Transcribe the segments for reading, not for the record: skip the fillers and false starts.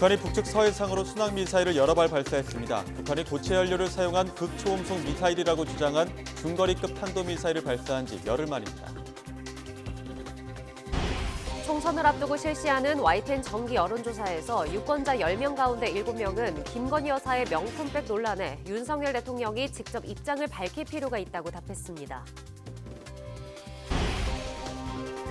북한이 북측 서해상으로 순항미사일을 여러 발 발사했습니다. 북한이 고체 연료를 사용한 극초음속 미사일이라고 주장한 중거리급 탄도미사일을 발사한 지 열흘 만입니다. 총선을 앞두고 실시하는 YTN 정기 여론조사에서 유권자 10명 가운데 7명은 김건희 여사의 명품백 논란에 윤석열 대통령이 직접 입장을 밝힐 필요가 있다고 답했습니다.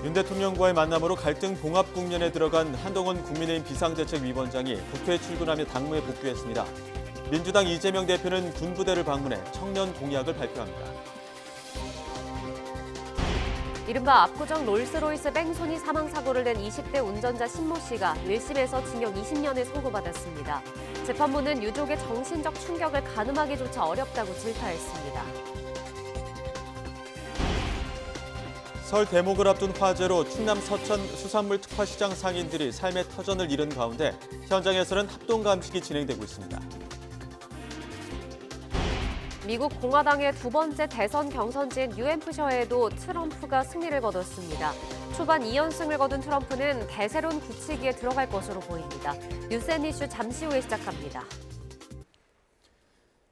윤 대통령과의 만남으로 갈등 봉합 국면에 들어간 한동훈 국민의힘 비상대책위원장이 국회에 출근하며 당무에 복귀했습니다. 민주당 이재명 대표는 군부대를 방문해 청년 공약을 발표합니다. 이른바 압구정 롤스로이스 뺑소니 사망사고를 낸 20대 운전자 신모 씨가 1심에서 징역 20년을 선고받았습니다. 재판부는 유족의 정신적 충격을 가늠하기조차 어렵다고 질타했습니다. 설 대목을 앞둔 화재로 충남 서천 수산물 특화시장 상인들이 삶의 터전을 잃은 가운데 현장에서는 합동감식이 진행되고 있습니다. 미국 공화당의 두 번째 대선 경선지인 뉴햄프셔에도 트럼프가 승리를 거뒀습니다. 초반 2연승을 거둔 트럼프는 대세론 굳히기에 들어갈 것으로 보입니다. 뉴스앤 이슈 잠시 후에 시작합니다.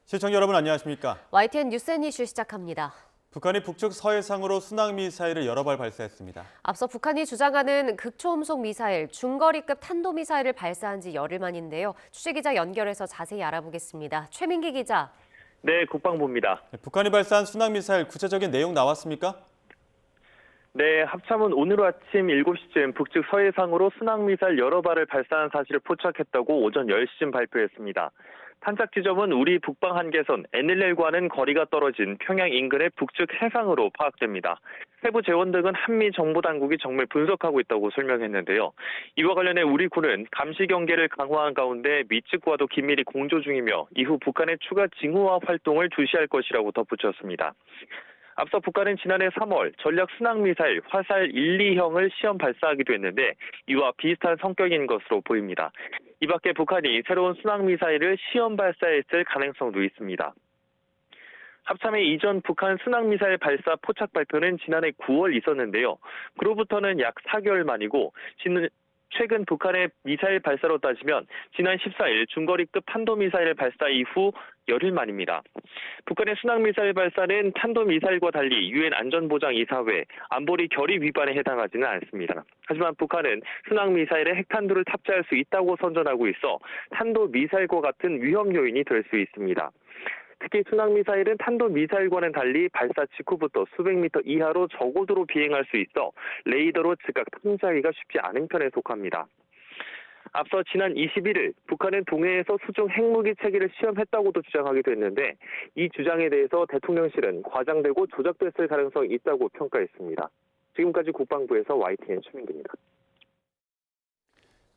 시청자 여러분 안녕하십니까? YTN 뉴스앤 이슈 시작합니다. 북한이 북측 서해상으로 순항미사일을 여러 발 발사했습니다. 앞서 북한이 주장하는 극초음속 미사일, 중거리급 탄도미사일을 발사한 지 열흘 만인데요. 취재기자 연결해서 자세히 알아보겠습니다. 최민기 기자. 네, 국방부입니다. 북한이 발사한 순항미사일 구체적인 내용 나왔습니까? 네, 합참은 오늘 아침 7시쯤 북측 서해상으로 순항미사일 여러 발을 발사한 사실을 포착했다고 오전 10시쯤 발표했습니다. 탄착 지점은 우리 북방 한계선 NLL과는 거리가 떨어진 평양 인근의 북측 해상으로 파악됩니다. 세부 재원 등은 한미 정보당국이 정밀 분석하고 있다고 설명했는데요. 이와 관련해 우리 군은 감시 경계를 강화한 가운데 미 측과도 긴밀히 공조 중이며 이후 북한의 추가 징후화 활동을 주시할 것이라고 덧붙였습니다. 앞서 북한은 지난해 3월 전략 순항미사일 화살 1, 2형을 시험 발사하기도 했는데 이와 비슷한 성격인 것으로 보입니다. 이 밖에 북한이 새로운 순항미사일을 시험 발사했을 가능성도 있습니다. 합참의 이전 북한 순항미사일 발사 포착 발표는 지난해 9월 있었는데요. 그로부터는 약 4개월 만이고 최근 북한의 미사일 발사로 따지면 지난 14일 중거리급 탄도미사일 발사 이후 열흘 만입니다. 북한의 순항미사일 발사는 탄도미사일과 달리 유엔 안전보장이사회 안보리 결의 위반에 해당하지는 않습니다. 하지만 북한은 순항미사일에 핵탄두를 탑재할 수 있다고 선전하고 있어 탄도미사일과 같은 위험 요인이 될 수 있습니다. 특히 순항미사일은 탄도미사일과는 달리 발사 직후부터 수백 미터 이하로 저고도로 비행할 수 있어 레이더로 즉각 탐지하기가 쉽지 않은 편에 속합니다. 앞서 지난 21일 북한은 동해에서 수중 핵무기 체계를 시험했다고도 주장하기도 했는데 이 주장에 대해서 대통령실은 과장되고 조작됐을 가능성이 있다고 평가했습니다. 지금까지 국방부에서 YTN 최민기입니다.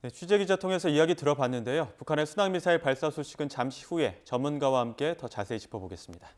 네, 취재기자 통해서 이야기 들어봤는데요. 북한의 순항미사일 발사 소식은 잠시 후에 전문가와 함께 더 자세히 짚어보겠습니다.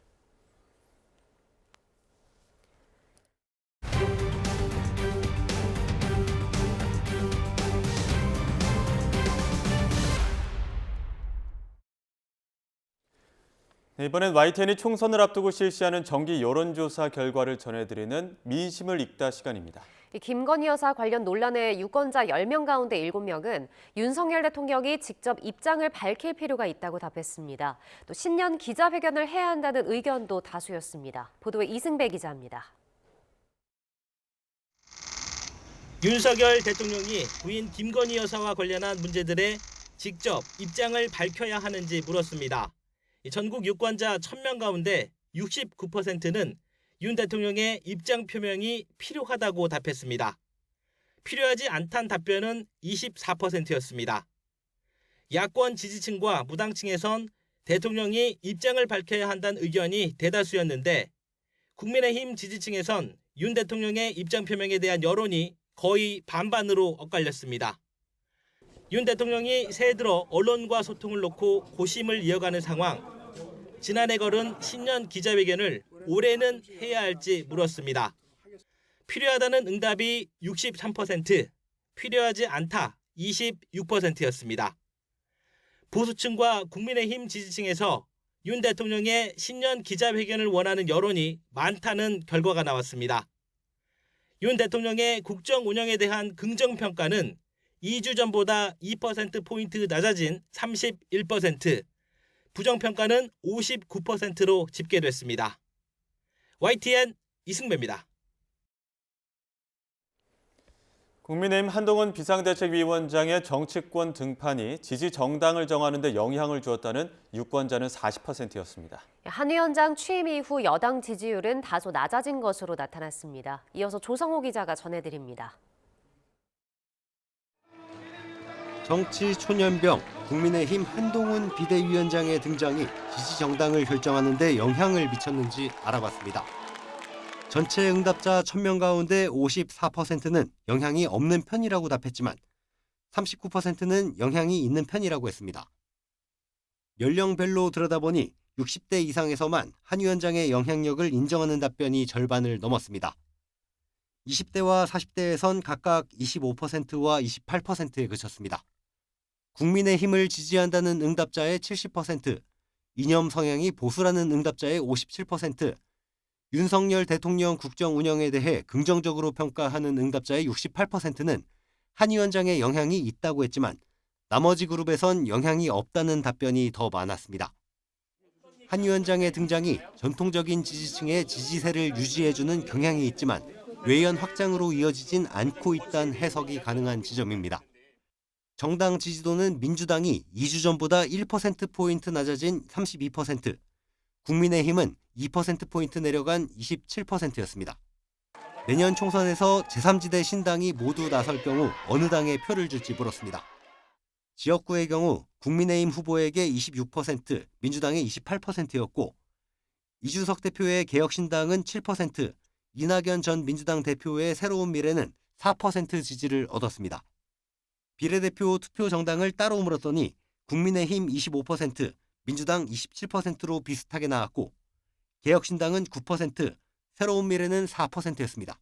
네, 이번엔 YTN이 총선을 앞두고 실시하는 정기 여론조사 결과를 전해드리는 민심을 읽다 시간입니다. 김건희 여사 관련 논란의 유권자 10명 가운데 7명은 윤석열 대통령이 직접 입장을 밝힐 필요가 있다고 답했습니다. 또 신년 기자회견을 해야 한다는 의견도 다수였습니다. 보도에 이승배 기자입니다. 윤석열 대통령이 부인 김건희 여사와 관련한 문제들에 직접 입장을 밝혀야 하는지 물었습니다. 전국 유권자 1000명 가운데 69%는 윤 대통령의 입장 표명이 필요하다고 답했습니다. 필요하지 않다는 답변은 24%였습니다. 야권 지지층과 무당층에선 대통령이 입장을 밝혀야 한다는 의견이 대다수였는데 국민의힘 지지층에선 윤 대통령의 입장 표명에 대한 여론이 거의 반반으로 엇갈렸습니다. 윤 대통령이 새해 들어 언론과 소통을 놓고 고심을 이어가는 상황. 지난해 걸은 신년 기자회견을 올해는 해야 할지 물었습니다. 필요하다는 응답이 63%, 필요하지 않다 26%였습니다. 보수층과 국민의힘 지지층에서 윤 대통령의 신년 기자회견을 원하는 여론이 많다는 결과가 나왔습니다. 윤 대통령의 국정 운영에 대한 긍정평가는 2주 전보다 2%포인트 낮아진 31%, 부정평가는 59%로 집계됐습니다. YTN 이승배입니다. 국민의힘 한동훈 비상대책위원장의 정치권 등판이 지지 정당을 정하는 데 영향을 주었다는 유권자는 40%였습니다. 한 위원장 취임 이후 여당 지지율은 다소 낮아진 것으로 나타났습니다. 이어서 조성호 기자가 전해드립니다. 정치 초년병 국민의힘 한동훈 비대위원장의 등장이 지지 정당을 결정하는 데 영향을 미쳤는지 알아봤습니다. 전체 응답자 1000명 가운데 54%는 영향이 없는 편이라고 답했지만 39%는 영향이 있는 편이라고 했습니다. 연령별로 들여다보니 60대 이상에서만 한 위원장의 영향력을 인정하는 답변이 절반을 넘었습니다. 20대와 40대에선 각각 25%와 28%에 그쳤습니다. 국민의힘을 지지한다는 응답자의 70%, 이념 성향이 보수라는 응답자의 57%, 윤석열 대통령 국정 운영에 대해 긍정적으로 평가하는 응답자의 68%는 한 위원장의 영향이 있다고 했지만 나머지 그룹에선 영향이 없다는 답변이 더 많았습니다. 한 위원장의 등장이 전통적인 지지층의 지지세를 유지해주는 경향이 있지만 외연 확장으로 이어지진 않고 있다는 해석이 가능한 지점입니다. 정당 지지도는 민주당이 2주 전보다 1%포인트 낮아진 32%, 국민의힘은 2%포인트 내려간 27%였습니다. 내년 총선에서 제3지대 신당이 모두 나설 경우 어느 당에 표를 줄지 물었습니다. 지역구의 경우 국민의힘 후보에게 26%, 민주당의 28%였고 이주석 대표의 개혁신당은 7%, 이낙연 전 민주당 대표의 새로운 미래는 4% 지지를 얻었습니다. 비례대표 투표 정당을 따로 물었더니 국민의힘 25%, 민주당 27%로 비슷하게 나왔고 개혁신당은 9%, 새로운 미래는 4%였습니다.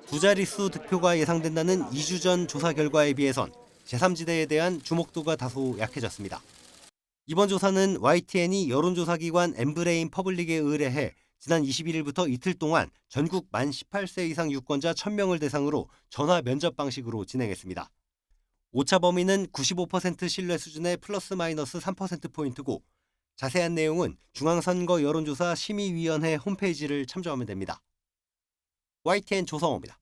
두 자릿수 득표가 예상된다는 2주 전 조사 결과에 비해선 제3지대에 대한 주목도가 다소 약해졌습니다. 이번 조사는 YTN이 여론조사기관 엠브레인 퍼블릭에 의뢰해 지난 21일부터 이틀 동안 전국 만 18세 이상 유권자 1000명을 대상으로 전화 면접 방식으로 진행했습니다. 오차 범위는 95% 신뢰 수준의 플러스 마이너스 3%포인트고 자세한 내용은 중앙선거 여론조사 심의위원회 홈페이지를 참조하면 됩니다. YTN 조성호입니다.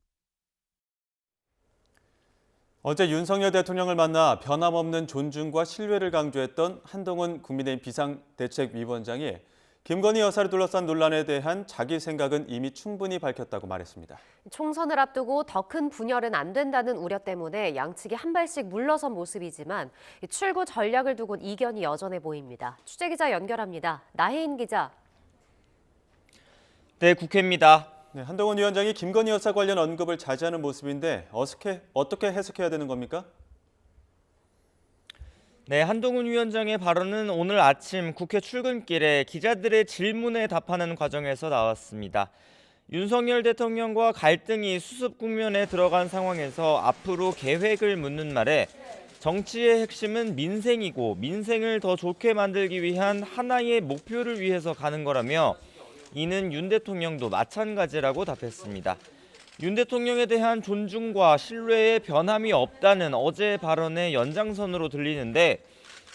어제 윤석열 대통령을 만나 변함없는 존중과 신뢰를 강조했던 한동훈 국민의힘 비상대책위원장이 김건희 여사를 둘러싼 논란에 대한 자기 생각은 이미 충분히 밝혔다고 말했습니다. 총선을 앞두고 더 큰 분열은 안 된다는 우려 때문에 양측이 한 발씩 물러선 모습이지만 출구 전략을 두고는 이견이 여전해 보입니다. 취재기자 연결합니다. 나혜인 기자. 네, 국회입니다. 네, 한동훈 위원장이 김건희 여사 관련 언급을 자제하는 모습인데 어떻게 해석해야 되는 겁니까? 네, 한동훈 위원장의 발언은 오늘 아침 국회 출근길에 기자들의 질문에 답하는 과정에서 나왔습니다. 윤석열 대통령과 갈등이 수습 국면에 들어간 상황에서 앞으로 계획을 묻는 말에 정치의 핵심은 민생이고 민생을 더 좋게 만들기 위한 하나의 목표를 위해서 가는 거라며 이는 윤 대통령도 마찬가지라고 답했습니다. 윤 대통령에 대한 존중과 신뢰에 변함이 없다는 어제 발언의 연장선으로 들리는데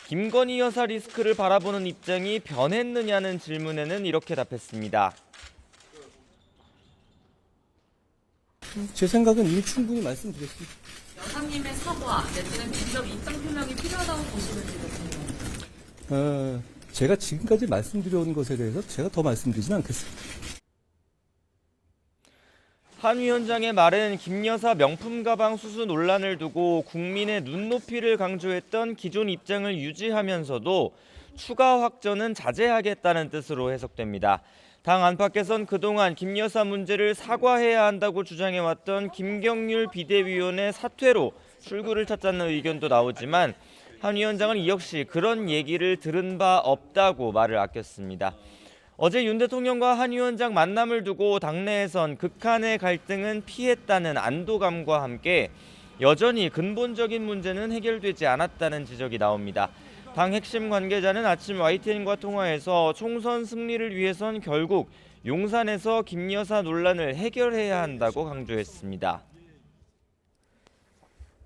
김건희 여사 리스크를 바라보는 입장이 변했느냐는 질문에는 이렇게 답했습니다. 제 생각은 이미 충분히 말씀드렸습니다. 여사님의 사과 내지는 직접 입장 표명이 필요하다고 보시는지도 궁금합니다. 제가 지금까지 말씀드려온 것에 대해서 제가 더 말씀드리진 않겠습니다. 한 위원장의 말은 김 여사 명품 가방 수수 논란을 두고 국민의 눈높이를 강조했던 기존 입장을 유지하면서도 추가 확전은 자제하겠다는 뜻으로 해석됩니다. 당 안팎에선 그동안 김 여사 문제를 사과해야 한다고 주장해왔던 김경률 비대위원의 사퇴로 출구를 찾자는 의견도 나오지만 한 위원장은 이 역시 그런 얘기를 들은 바 없다고 말을 아꼈습니다. 어제 윤 대통령과 한 위원장 만남을 두고 당내에선 극한의 갈등은 피했다는 안도감과 함께 여전히 근본적인 문제는 해결되지 않았다는 지적이 나옵니다. 당 핵심 관계자는 아침 YTN과 통화에서 총선 승리를 위해선 결국 용산에서 김 여사 논란을 해결해야 한다고 강조했습니다.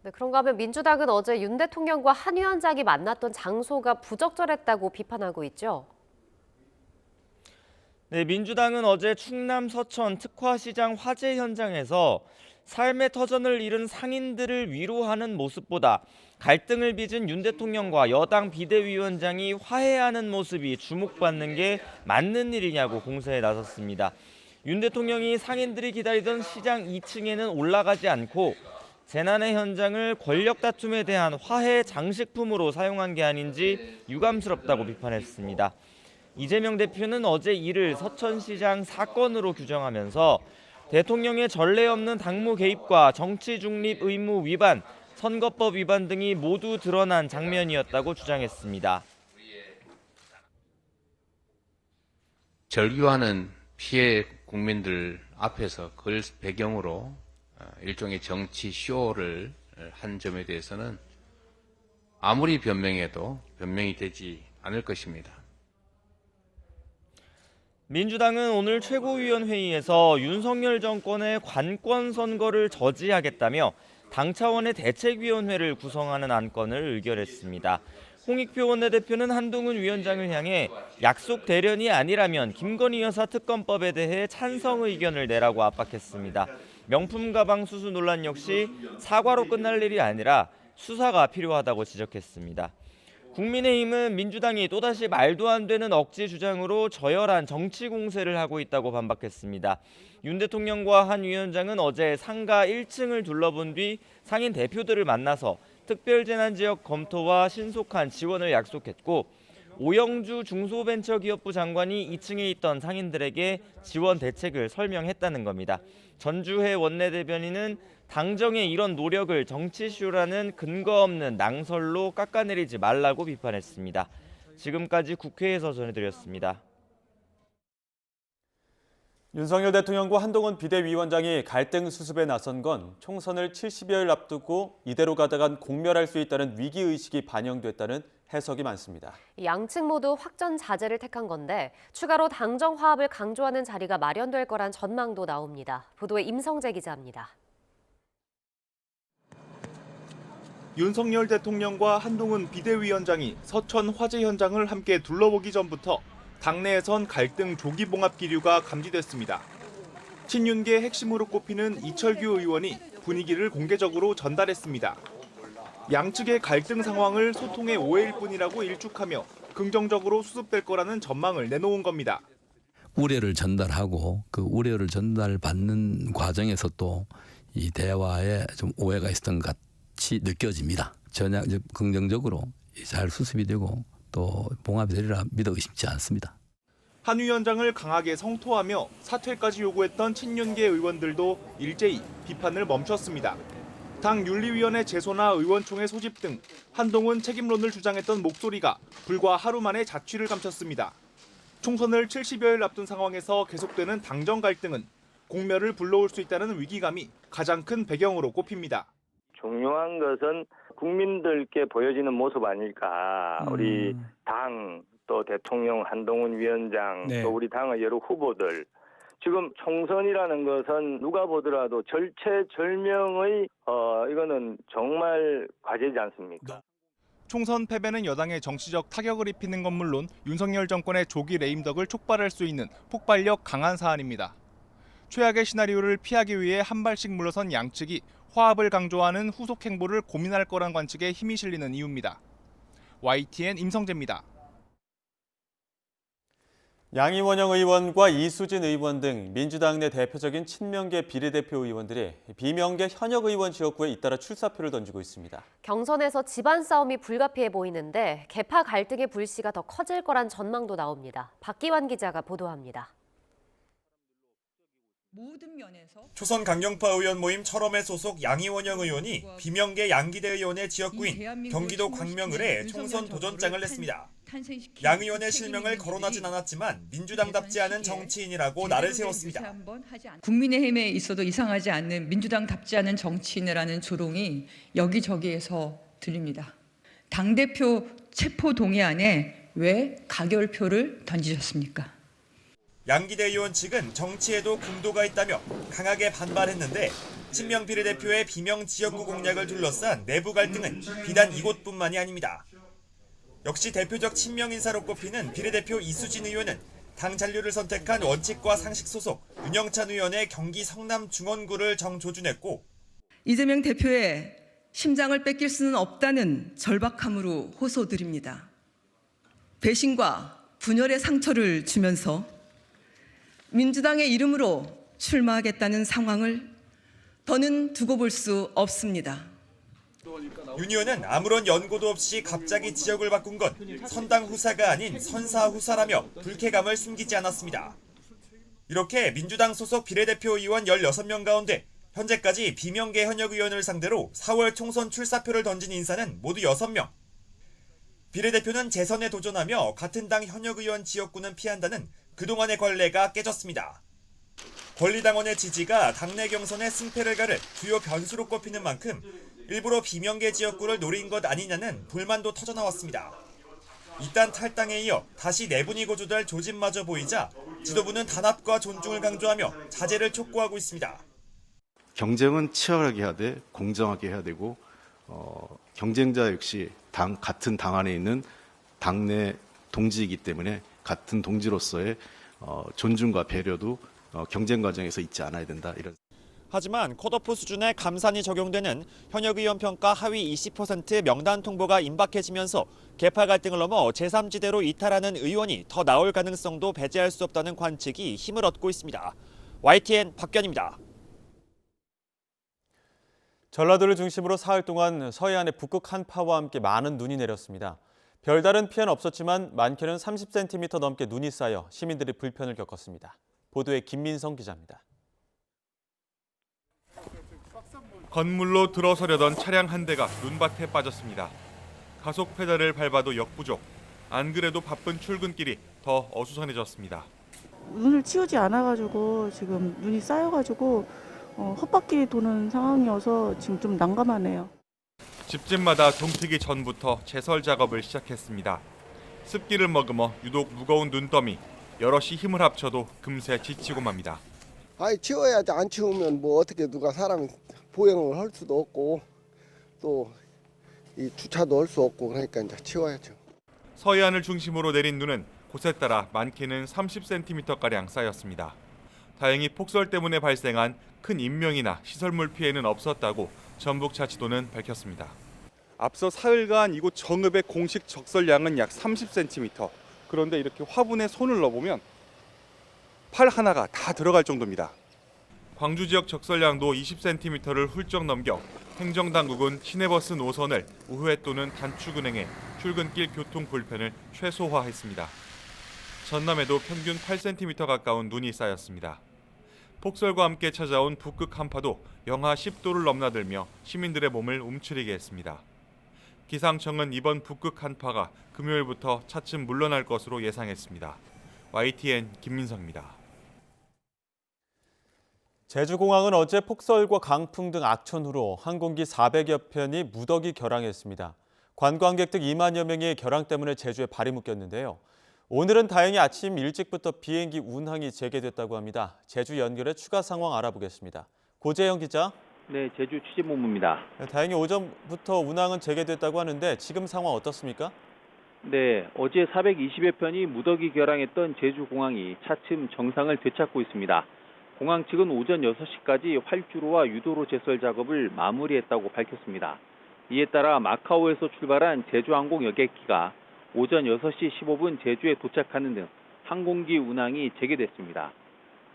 네, 그런가 하면 민주당은 어제 윤 대통령과 한 위원장이 만났던 장소가 부적절했다고 비판하고 있죠. 네, 민주당은 어제 충남 서천 특화시장 화재 현장에서 삶의 터전을 잃은 상인들을 위로하는 모습보다 갈등을 빚은 윤 대통령과 여당 비대위원장이 화해하는 모습이 주목받는 게 맞는 일이냐고 공세에 나섰습니다. 윤 대통령이 상인들이 기다리던 시장 2층에는 올라가지 않고 재난의 현장을 권력 다툼에 대한 화해 장식품으로 사용한 게 아닌지 유감스럽다고 비판했습니다. 이재명 대표는 어제 이를 서천시장 사건으로 규정하면서 대통령의 전례 없는 당무 개입과 정치 중립 의무 위반, 선거법 위반 등이 모두 드러난 장면이었다고 주장했습니다. 절규하는 피해 국민들 앞에서 그걸 배경으로 일종의 정치 쇼를 한 점에 대해서는 아무리 변명해도 변명이 되지 않을 것입니다. 민주당은 오늘 최고위원회의에서 윤석열 정권의 관권 선거를 저지하겠다며 당 차원의 대책위원회를 구성하는 안건을 의결했습니다. 홍익표 원내대표는 한동훈 위원장을 향해 약속 대련이 아니라면 김건희 여사 특검법에 대해 찬성 의견을 내라고 압박했습니다. 명품 가방 수수 논란 역시 사과로 끝날 일이 아니라 수사가 필요하다고 지적했습니다. 국민의힘은 민주당이 또다시 말도 안 되는 억지 주장으로 저열한 정치 공세를 하고 있다고 반박했습니다. 윤 대통령과 한 위원장은 어제 상가 1층을 둘러본 뒤 상인 대표들을 만나서 특별재난지역 검토와 신속한 지원을 약속했고 오영주 중소벤처기업부 장관이 2층에 있던 상인들에게 지원 대책을 설명했다는 겁니다. 전주혜 원내대변인은 당정의 이런 노력을 정치쇼라는 근거 없는 낭설로 깎아내리지 말라고 비판했습니다. 지금까지 국회에서 전해드렸습니다. 윤석열 대통령과 한동훈 비대위원장이 갈등 수습에 나선 건 총선을 70여일 앞두고 이대로 가다간 공멸할 수 있다는 위기의식이 반영됐다는 해석이 많습니다. 양측 모두 확전 자제를 택한 건데 추가로 당정 화합을 강조하는 자리가 마련될 거란 전망도 나옵니다. 보도에 임성재 기자입니다. 윤석열 대통령과 한동훈 비대위원장이 서천 화재 현장을 함께 둘러보기 전부터 당내에선 갈등 조기 봉합 기류가 감지됐습니다. 친윤계 핵심으로 꼽히는 이철규 의원이 분위기를 공개적으로 전달했습니다. 양측의 갈등 상황을 소통의 오해일 뿐이라고 일축하며 긍정적으로 수습될 거라는 전망을 내놓은 겁니다. 우려를 전달하고 그 우려를 전달받는 과정에서 또 이 대화에 좀 오해가 있었던 것 같이 느껴집니다. 전혀 긍정적으로 잘 수습이 되고 또 봉합이 되리라 믿어 의심치 않습니다. 한 위원장을 강하게 성토하며 사퇴까지 요구했던 친윤계 의원들도 일제히 비판을 멈췄습니다. 당 윤리위원회 제소나 의원총회 소집 등 한동훈 책임론을 주장했던 목소리가 불과 하루 만에 자취를 감췄습니다. 총선을 70여일 앞둔 상황에서 계속되는 당정 갈등은 공멸을 불러올 수 있다는 위기감이 가장 큰 배경으로 꼽힙니다. 중요한 것은 국민들께 보여지는 모습 아닐까. 우리 당, 또 대통령 한동훈 위원장, 또 우리 당의 여러 후보들. 지금 총선이라는 것은 누가 보더라도 절체절명의 이거는 정말 과제지 않습니까? 총선 패배는 여당의 정치적 타격을 입히는 건 물론 윤석열 정권의 조기 레임덕을 촉발할 수 있는 폭발력 강한 사안입니다. 최악의 시나리오를 피하기 위해 한 발씩 물러선 양측이 화합을 강조하는 후속 행보를 고민할 거란 관측에 힘이 실리는 이유입니다. YTN 임성재입니다. 양이원영 의원과 이수진 의원 등 민주당 내 대표적인 친명계 비례대표 의원들이 비명계 현역 의원 지역구에 잇따라 출사표를 던지고 있습니다. 경선에서 집안 싸움이 불가피해 보이는데 계파 갈등의 불씨가 더 커질 거란 전망도 나옵니다. 박기환 기자가 보도합니다. 모든 면에서 초선 강경파 의원 모임 철험회 소속 양이원영 의원이 비명계 양기대 의원의 지역구인 경기도 광명을에 총선 도전장을 냈습니다. 양 의원의 실명을 거론하진 않았지만 민주당답지 않은 정치인이라고 나를 세웠습니다. 국민의힘에 있어도 이상하지 않는 민주당답지 않은 정치인이라는 조롱이 여기저기에서 들립니다. 당대표 체포 동의안에 왜 가결표를 던지셨습니까? 양기대 의원 측은 정치에도 금도가 있다며 강하게 반발했는데 친명 비례대표의 비명 지역구 공략을 둘러싼 내부 갈등은 비단 이곳뿐만이 아닙니다. 역시 대표적 친명 인사로 꼽히는 비례대표 이수진 의원은 당 잔류를 선택한 원칙과 상식 소속 윤영찬 의원의 경기 성남 중원구를 정조준했고 이재명 대표의 심장을 뺏길 수는 없다는 절박함으로 호소드립니다. 배신과 분열의 상처를 주면서 민주당의 이름으로 출마하겠다는 상황을 더는 두고 볼 수 없습니다. 윤 의원은 아무런 연고도 없이 갑자기 지역을 바꾼 건 선당 후사가 아닌 선사 후사라며 불쾌감을 숨기지 않았습니다. 이렇게 민주당 소속 비례대표 의원 16명 가운데 현재까지 비명계 현역 의원을 상대로 4월 총선 출사표를 던진 인사는 모두 6명. 비례대표는 재선에 도전하며 같은 당 현역 의원 지역구는 피한다는 그동안의 관례가 깨졌습니다. 권리당원의 지지가 당내 경선의 승패를 가를 주요 변수로 꼽히는 만큼 일부러 비명계 지역구를 노린 것 아니냐는 불만도 터져나왔습니다. 이딴 탈당에 이어 다시 내분이 고조될 조짐마저 보이자 지도부는 단합과 존중을 강조하며 자제를 촉구하고 있습니다. 경쟁은 치열하게 해야 돼, 공정하게 해야 되고 경쟁자 역시 같은 당 안에 있는 당내 동지이기 때문에 같은 동지로서의 존중과 배려도 경쟁 과정에서 잊지 않아야 된다. 이런. 하지만 컷오프 수준의 감산이 적용되는 현역 의원 평가 하위 20% 명단 통보가 임박해지면서 계파 갈등을 넘어 제3지대로 이탈하는 의원이 더 나올 가능성도 배제할 수 없다는 관측이 힘을 얻고 있습니다. YTN 박견입니다. 전라도를 중심으로 사흘 동안 서해안에 북극 한파와 함께 많은 눈이 내렸습니다. 별다른 피해는 없었지만 많게는 30cm 넘게 눈이 쌓여 시민들이 불편을 겪었습니다. 보도에 김민성 기자입니다. 건물로 들어서려던 차량 한 대가 눈밭에 빠졌습니다. 가속 페달을 밟아도 역부족. 안 그래도 바쁜 출근길이 더 어수선해졌습니다. 눈을 치우지 않아가지고 지금 눈이 쌓여가지고 헛바퀴 도는 상황이어서 지금 좀 난감하네요. 집집마다 동트기 전부터 제설 작업을 시작했습니다. 습기를 머금어 유독 무거운 눈더미. 여럿이 힘을 합쳐도 금세 지치고 맙니다. 아이 치워야지. 안 치우면 뭐 어떻게 누가 사람이 보행을 할 수도 없고 또 이 주차도 할 수 없고 그러니까 이제 치워야죠. 서해안을 중심으로 내린 눈은 곳에 따라 많게는 30cm가량 쌓였습니다. 다행히 폭설 때문에 발생한 큰 인명이나 시설물 피해는 없었다고 전북자치도는 밝혔습니다. 앞서 사흘간 이곳 정읍의 공식 적설량은 약 30cm. 그런데 이렇게 화분에 손을 넣어보면 팔 하나가 다 들어갈 정도입니다. 광주 지역 적설량도 20cm를 훌쩍 넘겨 행정당국은 시내버스 노선을 우회 또는 단축 운행해 출근길 교통 불편을 최소화했습니다. 전남에도 평균 8cm 가까운 눈이 쌓였습니다. 폭설과 함께 찾아온 북극 한파도 영하 10도를 넘나들며 시민들의 몸을 움츠리게 했습니다. 기상청은 이번 북극 한파가 금요일부터 차츰 물러날 것으로 예상했습니다. YTN 김민성입니다. 제주공항은 어제 폭설과 강풍 등 악천후로 항공기 400여 편이 무더기 결항했습니다. 관광객 등 2만여 명이 결항 때문에 제주에 발이 묶였는데요. 오늘은 다행히 아침 일찍부터 비행기 운항이 재개됐다고 합니다. 제주 연결해 추가 상황 알아보겠습니다. 고재영 기자. 네, 제주 취재본부입니다. 다행히 오전부터 운항은 재개됐다고 하는데 지금 상황 어떻습니까? 네, 어제 420여 편이 무더기 결항했던 제주공항이 차츰 정상을 되찾고 있습니다. 공항 측은 오전 6시까지 활주로와 유도로 제설 작업을 마무리했다고 밝혔습니다. 이에 따라 마카오에서 출발한 제주항공 여객기가 오전 6시 15분 제주에 도착하는 등 항공기 운항이 재개됐습니다.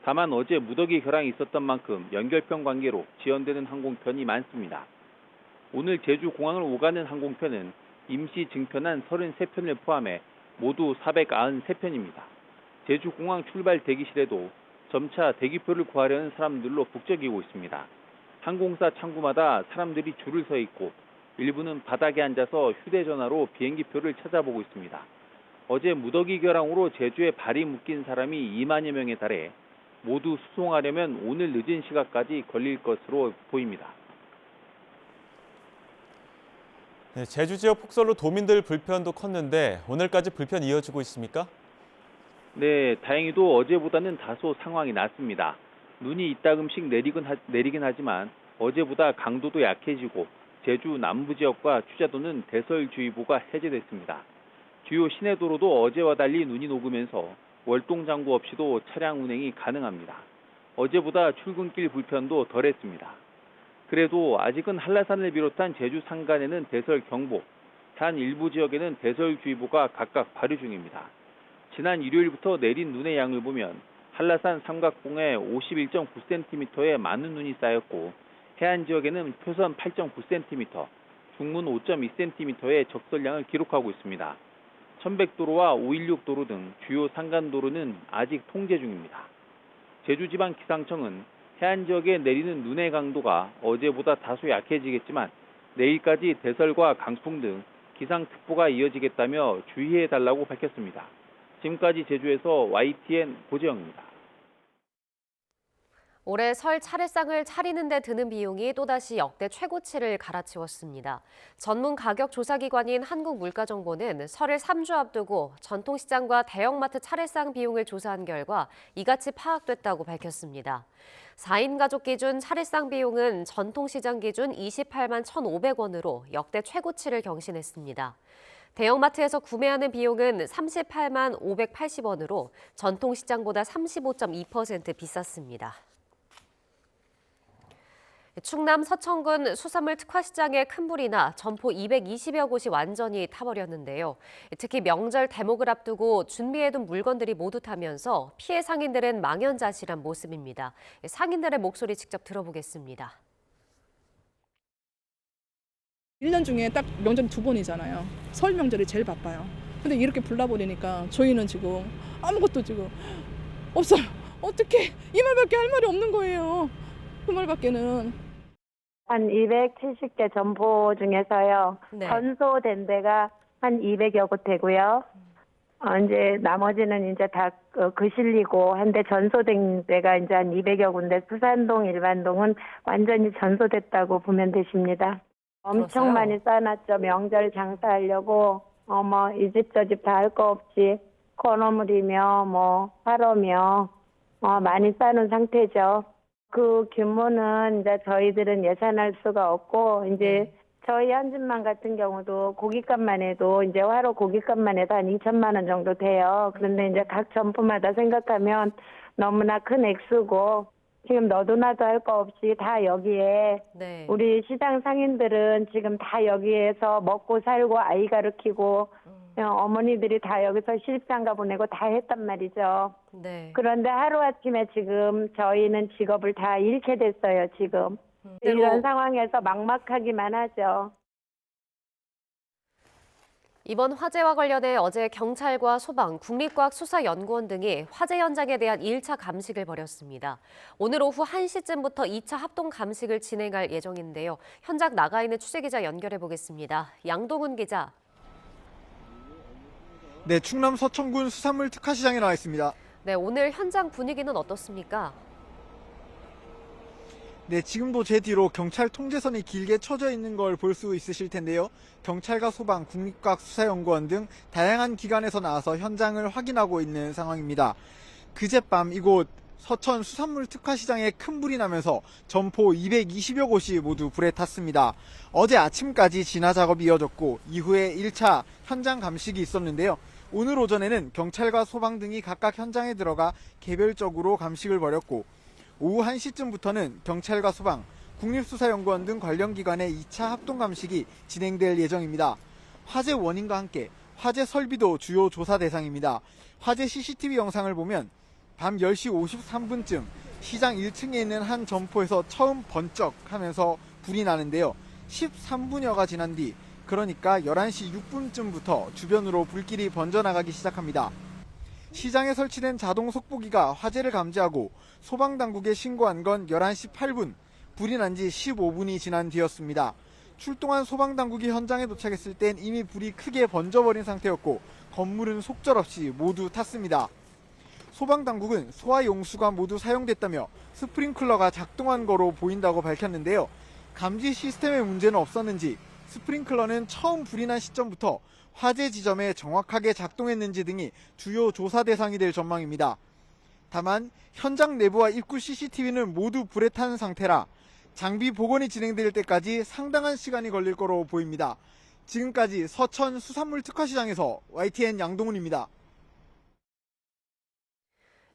다만 어제 무더기 결항이 있었던 만큼 연결편 관계로 지연되는 항공편이 많습니다. 오늘 제주공항을 오가는 항공편은 임시 증편한 33편을 포함해 모두 493편입니다. 제주공항 출발 대기실에도 점차 대기표를 구하려는 사람들로 북적이고 있습니다. 항공사 창구마다 사람들이 줄을 서 있고 일부는 바닥에 앉아서 휴대전화로 비행기표를 찾아보고 있습니다. 어제 무더기 결항으로 제주에 발이 묶인 사람이 2만여 명에 달해 모두 수송하려면 오늘 늦은 시각까지 걸릴 것으로 보입니다. 네, 제주 지역 폭설로 도민들 불편도 컸는데 오늘까지 불편 이어지고 있습니까? 네, 다행히도 어제보다는 다소 상황이 낫습니다. 눈이 이따금씩 내리긴 하지만 어제보다 강도도 약해지고 제주 남부 지역과 추자도는 대설주의보가 해제됐습니다. 주요 시내도로도 어제와 달리 눈이 녹으면서 월동장구 없이도 차량 운행이 가능합니다. 어제보다 출근길 불편도 덜했습니다. 그래도 아직은 한라산을 비롯한 제주 산간에는 대설경보, 단 일부 지역에는 대설주의보가 각각 발효 중입니다. 지난 일요일부터 내린 눈의 양을 보면 한라산 삼각봉에 51.9cm의 많은 눈이 쌓였고 해안 지역에는 표선 8.9cm, 중문 5.2cm의 적설량을 기록하고 있습니다. 천백도로와 516도로 등 주요 산간도로는 아직 통제 중입니다. 제주지방기상청은 해안 지역에 내리는 눈의 강도가 어제보다 다소 약해지겠지만 내일까지 대설과 강풍 등 기상특보가 이어지겠다며 주의해달라고 밝혔습니다. 지금까지 제주에서 YTN 고재영입니다. 올해 설 차례상을 차리는 데 드는 비용이 또다시 역대 최고치를 갈아치웠습니다. 전문 가격 조사기관인 한국물가정보는 설을 3주 앞두고 전통시장과 대형마트 차례상 비용을 조사한 결과 이같이 파악됐다고 밝혔습니다. 4인 가족 기준 차례상 비용은 전통시장 기준 28만 1,500원으로 역대 최고치를 경신했습니다. 대형마트에서 구매하는 비용은 38만 580원으로 전통시장보다 35.2% 비쌌습니다. 충남 서천군 수산물 특화시장에 큰 불이 나 점포 220여 곳이 완전히 타버렸는데요. 특히 명절 대목을 앞두고 준비해둔 물건들이 모두 타면서 피해 상인들은 망연자실한 모습입니다. 상인들의 목소리 직접 들어보겠습니다. 1년 중에 딱 명절이 2번이잖아요. 설 명절이 제일 바빠요. 근데 이렇게 불나버리니까 저희는 지금 아무것도 지금 없어요. 어떻게 이 말밖에 할 말이 없는 거예요. 그 말밖에는. 한 270개 점포 중에서요. 네. 전소된 데가 한 200여 곳 되고요. 이제 나머지는 이제 다 거실리고 한데 전소된 데가 이제 한 200여 군데, 수산동, 일반동은 완전히 전소됐다고 보면 되십니다. 엄청 많이 쌓아놨죠. 명절 장사하려고 이 집 저 집 다 할 거 없이 건어물이며 화로며 많이 쌓아놓은 상태죠. 그 규모는 이제 저희들은 예산할 수가 없고 이제 저희 한 집만 같은 경우도 고깃값만 해도 이제 화로 고깃값만 해도 한 2천만 원 정도 돼요. 그런데 이제 각 점포마다 생각하면 너무나 큰 액수고 지금 너도 나도 할 거 없이 다 여기에 우리 시장 상인들은 지금 다 여기에서 먹고 살고 아이 가르치고 어머니들이 다 여기서 시집장가 보내고 다 했단 말이죠. 네. 그런데 하루아침에 지금 저희는 직업을 다 잃게 됐어요, 지금. 이런 상황에서 막막하기만 하죠. 이번 화재와 관련해 어제 경찰과 소방, 국립과학수사연구원 등이 화재 현장에 대한 1차 감식을 벌였습니다. 오늘 오후 1시쯤부터 2차 합동 감식을 진행할 예정인데요. 현장 나가 있는 취재기자 연결해 보겠습니다. 양동훈 기자. 네, 충남 서천군 수산물 특화시장에 나와 있습니다. 네, 오늘 현장 분위기는 어떻습니까? 네, 지금도 제 뒤로 경찰 통제선이 길게 쳐져 있는 걸 볼 수 있으실 텐데요. 경찰과 소방, 국립과학수사연구원 등 다양한 기관에서 나와서 현장을 확인하고 있는 상황입니다. 그젯밤 이곳 서천 수산물 특화시장에 큰 불이 나면서 점포 220여 곳이 모두 불에 탔습니다. 어제 아침까지 진화 작업이 이어졌고 이후에 1차 현장 감식이 있었는데요. 오늘 오전에는 경찰과 소방 등이 각각 현장에 들어가 개별적으로 감식을 벌였고 오후 1시쯤부터는 경찰과 소방, 국립수사연구원 등 관련 기관의 2차 합동 감식이 진행될 예정입니다. 화재 원인과 함께 화재 설비도 주요 조사 대상입니다. 화재 CCTV 영상을 보면 밤 10시 53분쯤 시장 1층에 있는 한 점포에서 처음 번쩍하면서 불이 나는데요. 13분여가 지난 뒤 그러니까 11시 6분쯤부터 주변으로 불길이 번져나가기 시작합니다. 시장에 설치된 자동 속보기가 화재를 감지하고 소방당국에 신고한 건 11시 8분, 불이 난 지 15분이 지난 뒤였습니다. 출동한 소방당국이 현장에 도착했을 땐 이미 불이 크게 번져버린 상태였고 건물은 속절없이 모두 탔습니다. 소방당국은 소화용수가 모두 사용됐다며 스프링클러가 작동한 거로 보인다고 밝혔는데요. 감지 시스템에 문제는 없었는지 스프링클러는 처음 불이 난 시점부터 화재 지점에 정확하게 작동했는지 등이 주요 조사 대상이 될 전망입니다. 다만 현장 내부와 입구 CCTV는 모두 불에 탄 상태라 장비 복원이 진행될 때까지 상당한 시간이 걸릴 거로 보입니다. 지금까지 서천 수산물 특화시장에서 YTN 양동훈입니다.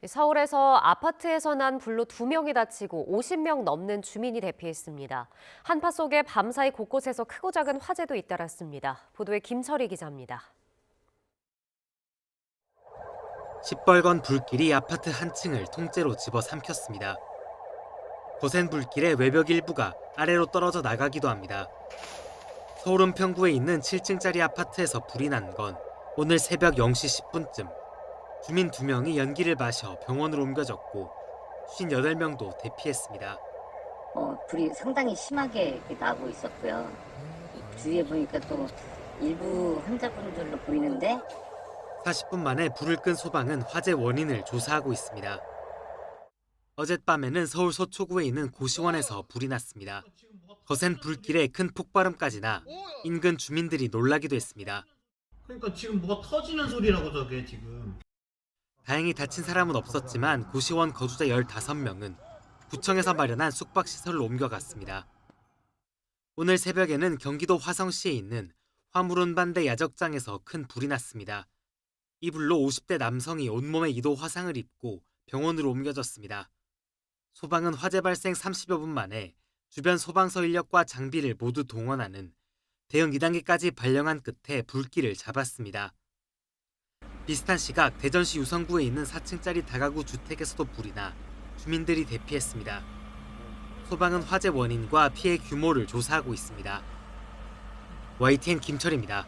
서울에서 아파트에서 난 불로 2명이 다치고 50명 넘는 주민이 대피했습니다. 한파 속에 밤사이 곳곳에서 크고 작은 화재도 잇따랐습니다. 보도에 김철희 기자입니다. 시뻘건 불길이 아파트 한 층을 통째로 집어삼켰습니다. 거센 불길에 외벽 일부가 아래로 떨어져 나가기도 합니다. 서울 은평구에 있는 7층짜리 아파트에서 불이 난 건 오늘 새벽 0시 10분쯤. 주민 2명이 연기를 마셔 병원으로 옮겨졌고 58명도 대피했습니다. 불이 상당히 심하게 나고 있었고요. 주위에 보니까 또 일부 환자분들로 보이는데 40분 만에 불을 끈 소방은 화재 원인을 조사하고 있습니다. 어젯밤에는 서울 서초구에 있는 고시원에서 불이 났습니다. 거센 불길에 큰 폭발음까지 나 인근 주민들이 놀라기도 했습니다. 그러니까 지금 뭐가 터지는 소리라고 저게 지금. 다행히 다친 사람은 없었지만 고시원 거주자 15명은 구청에서 마련한 숙박시설로 옮겨갔습니다. 오늘 새벽에는 경기도 화성시에 있는 화물운반대 야적장에서 큰 불이 났습니다. 이 불로 50대 남성이 온몸에 2도 화상을 입고 병원으로 옮겨졌습니다. 소방은 화재 발생 30여 분 만에 주변 소방서 인력과 장비를 모두 동원하는 대응 2단계까지 발령한 끝에 불길을 잡았습니다. 비슷한 시각 대전시 유성구에 있는 4층짜리 다가구 주택에서도 불이 나 주민들이 대피했습니다. 소방은 화재 원인과 피해 규모를 조사하고 있습니다. YTN 김철입니다.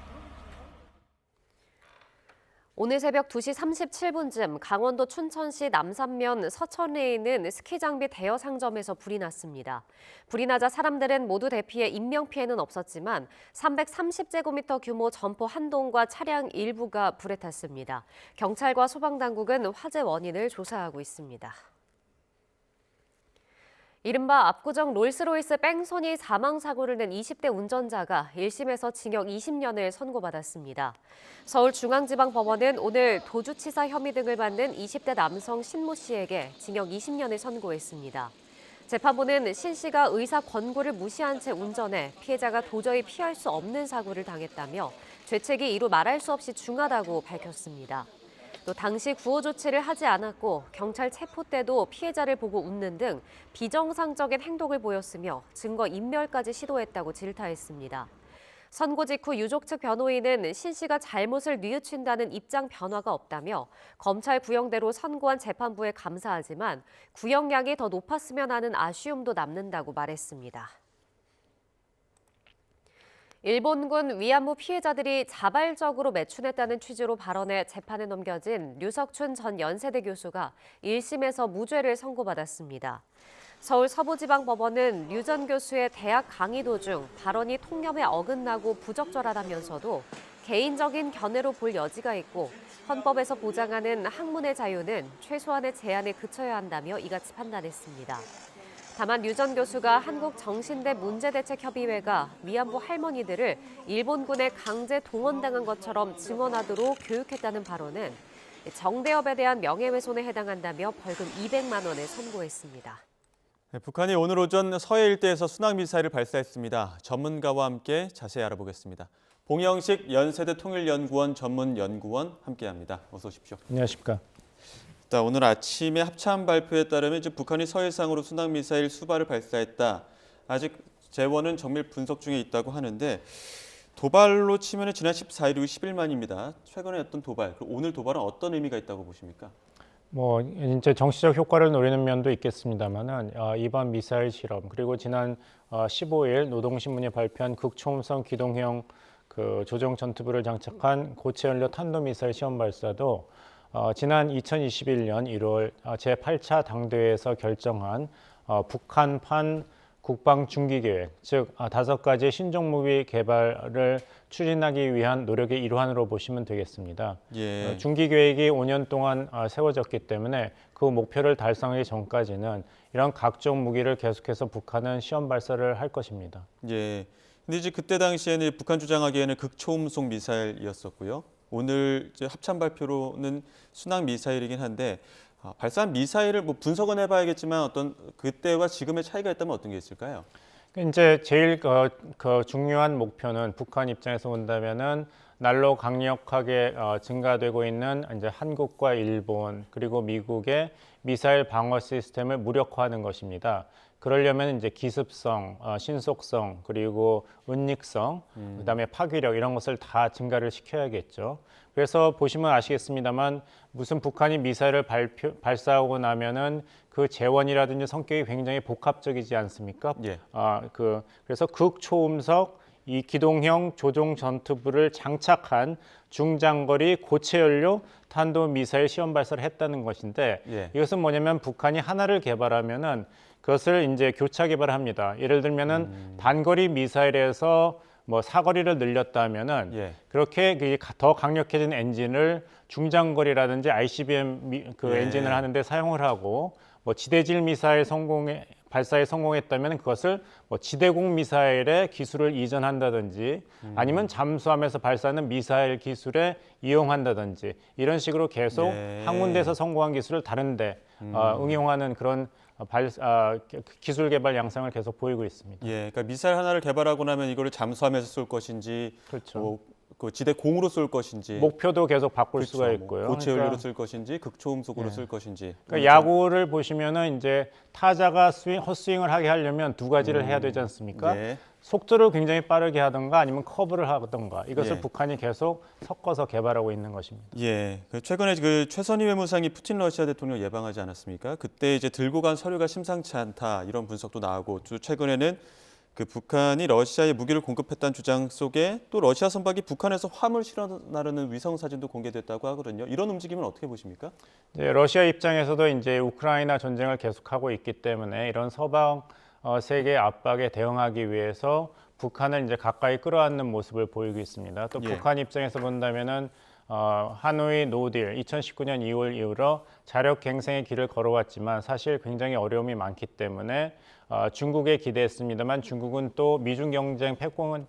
오늘 새벽 2시 37분쯤 강원도 춘천시 남산면 서천에 있는 스키 장비 대여 상점에서 불이 났습니다. 불이 나자 사람들은 모두 대피해 인명피해는 없었지만 330제곱미터 규모 점포 한 동과 차량 일부가 불에 탔습니다. 경찰과 소방당국은 화재 원인을 조사하고 있습니다. 이른바 압구정 롤스로이스 뺑소니 사망사고를 낸 20대 운전자가 1심에서 징역 20년을 선고받았습니다. 서울중앙지방법원은 오늘 도주치사 혐의 등을 받는 20대 남성 신모 씨에게 징역 20년을 선고했습니다. 재판부는 신 씨가 의사 권고를 무시한 채 운전해 피해자가 도저히 피할 수 없는 사고를 당했다며 죄책이 이루 말할 수 없이 중하다고 밝혔습니다. 또 당시 구호 조치를 하지 않았고 경찰 체포 때도 피해자를 보고 웃는 등 비정상적인 행동을 보였으며 증거 인멸까지 시도했다고 질타했습니다. 선고 직후 유족 측 변호인은 신 씨가 잘못을 뉘우친다는 입장 변화가 없다며 검찰 구형대로 선고한 재판부에 감사하지만 구형량이 더 높았으면 하는 아쉬움도 남는다고 말했습니다. 일본군 위안부 피해자들이 자발적으로 매춘했다는 취지로 발언해 재판에 넘겨진 류석춘 전 연세대 교수가 1심에서 무죄를 선고받았습니다. 서울 서부지방법원은 류 전 교수의 대학 강의 도중 발언이 통념에 어긋나고 부적절하다면서도 개인적인 견해로 볼 여지가 있고 헌법에서 보장하는 학문의 자유는 최소한의 제한에 그쳐야 한다며 이같이 판단했습니다. 다만 류 전 교수가 한국정신대 문제대책협의회가 위안부 할머니들을 일본군에 강제 동원당한 것처럼 증언하도록 교육했다는 발언은 정대협에 대한 명예훼손에 해당한다며 벌금 200만 원을 선고했습니다. 북한이 오늘 오전 서해 일대에서 순항미사일을 발사했습니다. 전문가와 함께 자세히 알아보겠습니다. 봉영식 연세대 통일연구원 전문연구원 함께합니다. 어서 오십시오. 안녕하십니까. 오늘 아침에 합참 발표에 따르면 이제 북한이 서해상으로 순항미사일 수발을 발사했다. 아직 재원은 정밀 분석 중에 있다고 하는데 도발로 치면 지난 14일 이후 10일 만입니다. 최근에 했던 도발, 오늘 도발은 어떤 의미가 있다고 보십니까? 이제 정치적 효과를 노리는 면도 있겠습니다만은 이번 미사일 실험 그리고 지난 15일 노동신문이 발표한 극초음속 기동형 조종 전투부를 장착한 고체 연료 탄도미사일 시험 발사도 지난 2021년 1월 제8차 당대회에서 결정한 북한판 국방중기계획, 즉 5가지 신종무기 개발을 추진하기 위한 노력의 일환으로 보시면 되겠습니다. 예. 중기계획이 5년 동안 세워졌기 때문에 그 목표를 달성하기 전까지는 이런 각종 무기를 계속해서 북한은 시험 발사를 할 것입니다. 예. 근데 이제 그때 당시에는 북한 주장하기에는 극초음속 미사일이었었고요. 오늘 이제 합참 발표로는 순항 미사일이긴 한데 발사한 미사일을 뭐 분석은 해봐야겠지만 어떤 그때와 지금의 차이가 있다면 어떤 게 있을까요? 이제 제일 중요한 목표는 북한 입장에서 본다면은 날로 강력하게 증가되고 있는 이제 한국과 일본 그리고 미국의 미사일 방어 시스템을 무력화하는 것입니다. 그러려면 이제 기습성, 신속성, 그리고 은닉성, 그다음에 파괴력 이런 것을 다 증가를 시켜야겠죠. 그래서 보시면 아시겠습니다만 무슨 북한이 미사일을 발사하고 나면은 그 재원이라든지 성격이 굉장히 복합적이지 않습니까? 예. 그래서 극초음속 이 기동형 조종 전투부를 장착한 중장거리 고체 연료 탄도 미사일 시험 발사를 했다는 것인데 예. 이것은 뭐냐면 북한이 하나를 개발하면은 그것을 이제 교차 개발합니다. 예를 들면은 단거리 미사일에서 뭐 사거리를 늘렸다면은 예. 그렇게 더 강력해진 엔진을 중장거리라든지 ICBM 예. 엔진을 하는데 사용을 하고 뭐 지대질 미사일 발사에 성공했다면 그것을 뭐 지대공 미사일의 기술을 이전한다든지 아니면 잠수함에서 발사하는 미사일 기술에 이용한다든지 이런 식으로 계속 한 군데에서 성공한 기술을 다른 데 응용하는 그런 기술 개발 양상을 계속 보이고 있습니다. 예, 그러니까 미사일 하나를 개발하고 나면 이거를 잠수함에서 쏠 것인지, 그렇죠. 그 지대 공으로 쏠 것인지, 목표도 계속 바꿀 그렇죠. 수가 있고요. 고체 연료로 쓸 것인지, 극초음속으로 예. 쓸 것인지. 그러니까 야구를 보시면은 이제 타자가 헛스윙을 하게 하려면 두 가지를 해야 되지 않습니까? 예. 속도를 굉장히 빠르게 하든가 아니면 커브를 하든가 이것을 예. 북한이 계속 섞어서 개발하고 있는 것입니다. 예, 최근에 그 최선희 외무상이 푸틴 러시아 대통령 예방하지 않았습니까? 그때 이제 들고 간 서류가 심상치 않다 이런 분석도 나오고 또 최근에는 그 북한이 러시아에 무기를 공급했다는 주장 속에 또 러시아 선박이 북한에서 화물 실어 나르는 위성 사진도 공개됐다고 하거든요. 이런 움직임은 어떻게 보십니까? 네, 러시아 입장에서도 이제 우크라이나 전쟁을 계속하고 있기 때문에 이런 서방 세계 압박에 대응하기 위해서 북한을 이제 가까이 끌어안는 모습을 보이고 있습니다. 또 예. 북한 입장에서 본다면은 하노이 노딜 2019년 2월 이후로 자력 갱생의 길을 걸어왔지만 사실 굉장히 어려움이 많기 때문에 중국에 기대했습니다만 중국은 또 미중 경쟁 패권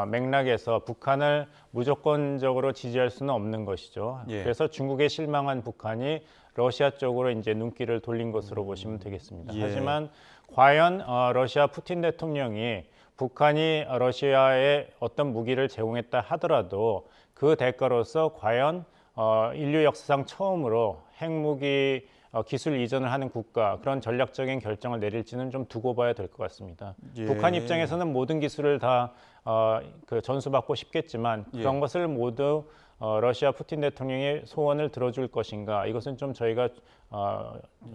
맥락에서 북한을 무조건적으로 지지할 수는 없는 것이죠. 예. 그래서 중국에 실망한 북한이 러시아 쪽으로 이제 눈길을 돌린 것으로 보시면 되겠습니다. 예. 하지만 과연 러시아 푸틴 대통령이 북한이 러시아에 어떤 무기를 제공했다 하더라도 그 대가로서 과연 인류 역사상 처음으로 핵무기 기술 이전을 하는 국가 그런 전략적인 결정을 내릴지는 좀 두고 봐야 될 것 같습니다. 예. 북한 입장에서는 모든 기술을 다 전수받고 싶겠지만 그런 예. 것을 모두 러시아 푸틴 대통령의 소원을 들어줄 것인가 이것은 좀 저희가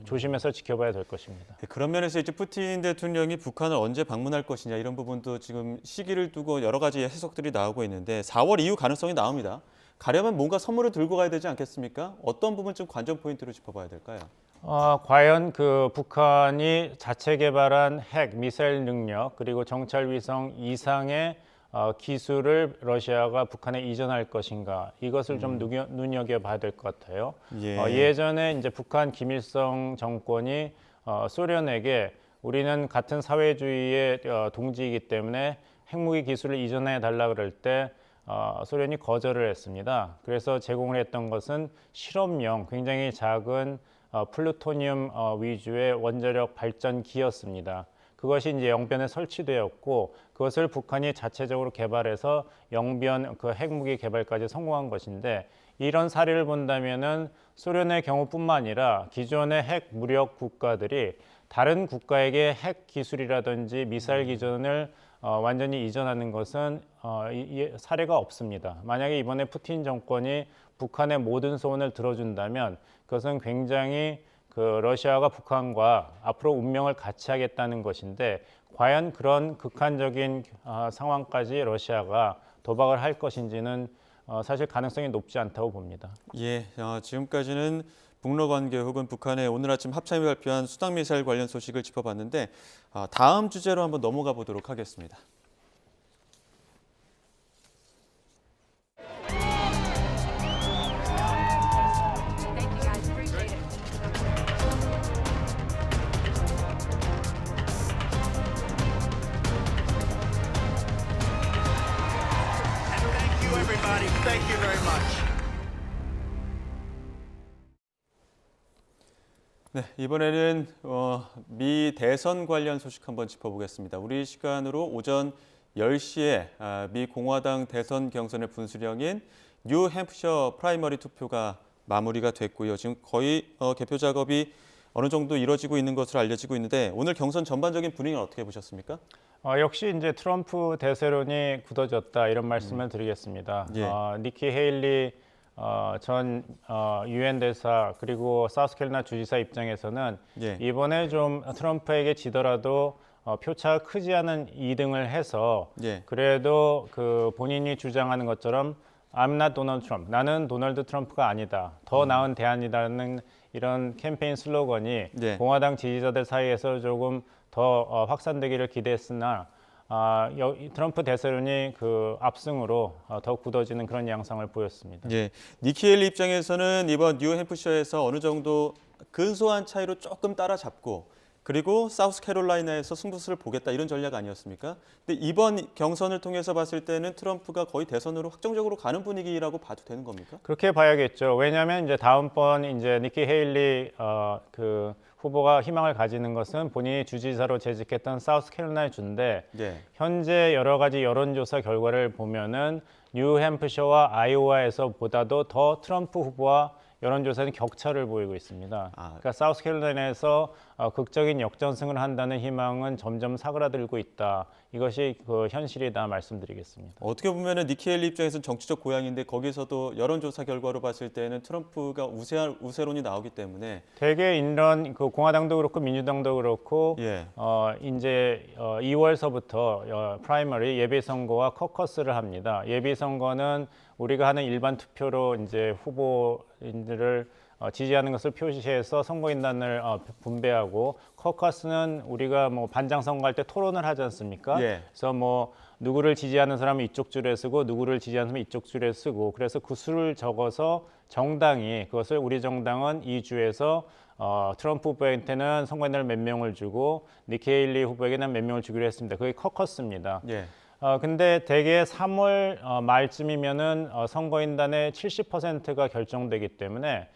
조심해서 지켜봐야 될 것입니다. 네, 그런 면에서 이제 푸틴 대통령이 북한을 언제 방문할 것이냐 이런 부분도 지금 시기를 두고 여러 가지 해석들이 나오고 있는데 4월 이후 가능성이 나옵니다. 가려면 뭔가 선물을 들고 가야 되지 않겠습니까? 어떤 부분 좀 관전 포인트로 짚어봐야 될까요? 과연 그 북한이 자체 개발한 핵 미사일 능력 그리고 정찰 위성 이상의 기술을 러시아가 북한에 이전할 것인가 이것을 좀 눈여겨봐야 될 것 같아요. 예. 예전에 이제 북한 김일성 정권이 소련에게 우리는 같은 사회주의의 동지이기 때문에 핵무기 기술을 이전해 달라 그럴 때 소련이 거절을 했습니다. 그래서 제공을 했던 것은 실험용 굉장히 작은 플루토늄 위주의 원자력 발전기였습니다. 그것이 이제 영변에 설치되었고 그것을 북한이 자체적으로 개발해서 영변 그 핵무기 개발까지 성공한 것인데 이런 사례를 본다면은 소련의 경우뿐만 아니라 기존의 핵 무력 국가들이 다른 국가에게 핵 기술이라든지 미사일 기전을 완전히 이전하는 것은 사례가 없습니다. 만약에 이번에 푸틴 정권이 북한의 모든 소원을 들어준다면 그것은 굉장히 그 러시아가 북한과 앞으로 운명을 같이 하겠다는 것인데 과연 그런 극한적인 상황까지 러시아가 도박을 할 것인지는 사실 가능성이 높지 않다고 봅니다. 예, 지금까지는 북러 관계 혹은 북한의 오늘 아침 합참이 발표한 수당 미사일 관련 소식을 짚어봤는데 다음 주제로 한번 넘어가 보도록 하겠습니다. 네, 이번에는 미 대선 관련 소식 한번 짚어보겠습니다. 우리 시간으로 오전 10시에 미 공화당 대선 경선의 분수령인 뉴햄프셔 프라이머리 투표가 마무리가 됐고요. 지금 거의 개표 작업이 어느 정도 이루어지고 있는 것으로 알려지고 있는데 오늘 경선 전반적인 분위기는 어떻게 보셨습니까? 역시 이제 트럼프 대세론이 굳어졌다 이런 말씀을 드리겠습니다. 예. 니키 헤일리 전 유엔 대사 그리고 사우스캐롤라이나 주지사 입장에서는 예. 이번에 좀 트럼프에게 지더라도 표차가 크지 않은 2등을 해서 예. 그래도 그 본인이 주장하는 것처럼 I'm not Donald Trump. 나는 도널드 트럼프가 아니다. 더 나은 대안이라는 이런 캠페인 슬로건이 예. 공화당 지지자들 사이에서 조금 더 확산되기를 기대했으나 트럼프 대세론이 그 압승으로 더 굳어지는 그런 양상을 보였습니다. 예, 니키 헤일리 입장에서는 이번 뉴햄프셔에서 어느 정도 근소한 차이로 조금 따라잡고 그리고 사우스캐롤라이나에서 승부수를 보겠다 이런 전략 아니었습니까? 근데 이번 경선을 통해서 봤을 때는 트럼프가 거의 대선으로 확정적으로 가는 분위기라고 봐도 되는 겁니까? 그렇게 봐야겠죠. 왜냐하면 이제 다음번 이제 니키 헤일리 그 후보가 희망을 가지는 것은 본인이 주지사로 재직했던 사우스캐롤라이나 주인데 예. 현재 여러 가지 여론조사 결과를 보면은 뉴햄프셔와 아이오와에서 보다도 더 트럼프 후보와 여론조사는 격차를 보이고 있습니다. 그러니까 사우스캐롤라이나에서 극적인 역전승을 한다는 희망은 점점 사그라들고 있다. 이것이 그 현실이다 말씀드리겠습니다. 어떻게 보면은 니키 헤일리 입장에서는 정치적 고향인데 거기서도 여론조사 결과로 봤을 때는 트럼프가 우세론이 나오기 때문에 대개 이런 그 공화당도 그렇고 민주당도 그렇고 예. 이제 2월서부터 프라이머리 예비 선거와 커커스를 합니다. 예비 선거는 우리가 하는 일반 투표로 이제 후보인들을 지지하는 것을 표시해서 선거인단을 분배하고 커커스는 우리가 뭐 반장 선거할 때 토론을 하지 않습니까? 예. 그래서 뭐 누구를 지지하는 사람은 이쪽 줄에 쓰고 누구를 지지하는 사람은 이쪽 줄에 쓰고 그래서 그 수를 적어서 정당이 그것을 우리 정당은 이 주에서 트럼프 후보한테는 선거인단을 몇 명을 주고 니키 헤일리 후보에게는 몇 명을 주기로 했습니다. 그게 커커스입니다. 예. 근데 대개 3월 말쯤이면은 선거인단의 70%가 결정되기 때문에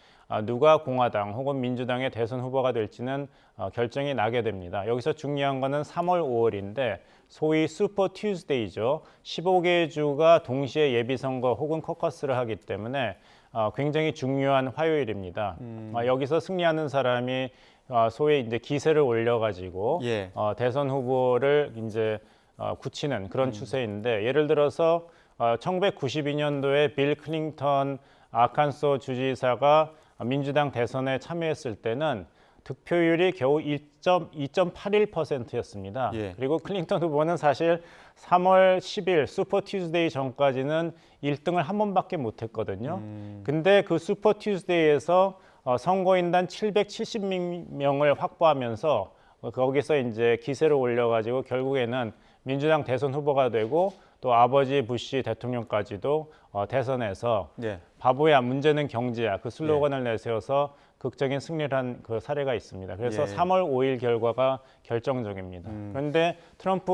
누가 공화당 혹은 민주당의 대선 후보가 될지는 결정이 나게 됩니다. 여기서 중요한 거는 3월, 5월인데 소위 슈퍼 튜즈데이죠. 15개의 주가 동시에 예비선거 혹은 커커스를 하기 때문에 굉장히 중요한 화요일입니다. 여기서 승리하는 사람이 소위 이제 기세를 올려가지고 예. 대선 후보를 이제 굳히는 그런 추세인데 예를 들어서 1992년도에 빌 클린턴 아칸소 주지사가 민주당 대선에 참여했을 때는 득표율이 겨우 2.81%였습니다. 예. 그리고 클린턴 후보는 사실 3월 10일 슈퍼 튜즈데이 전까지는 1등을 한 번밖에 못했거든요. 근데 그 슈퍼 튜즈데이에서 선거인단 770명을 확보하면서 거기서 이제 기세를 올려가지고 결국에는 민주당 대선 후보가 되고 또 아버지 부시 대통령까지도 대선에서 예. 바보야 문제는 경제야 그 슬로건을 내세워서 극적인 승리를 한 그 사례가 있습니다. 그래서 예. 3월 5일 결과가 결정적입니다. 그런데 트럼프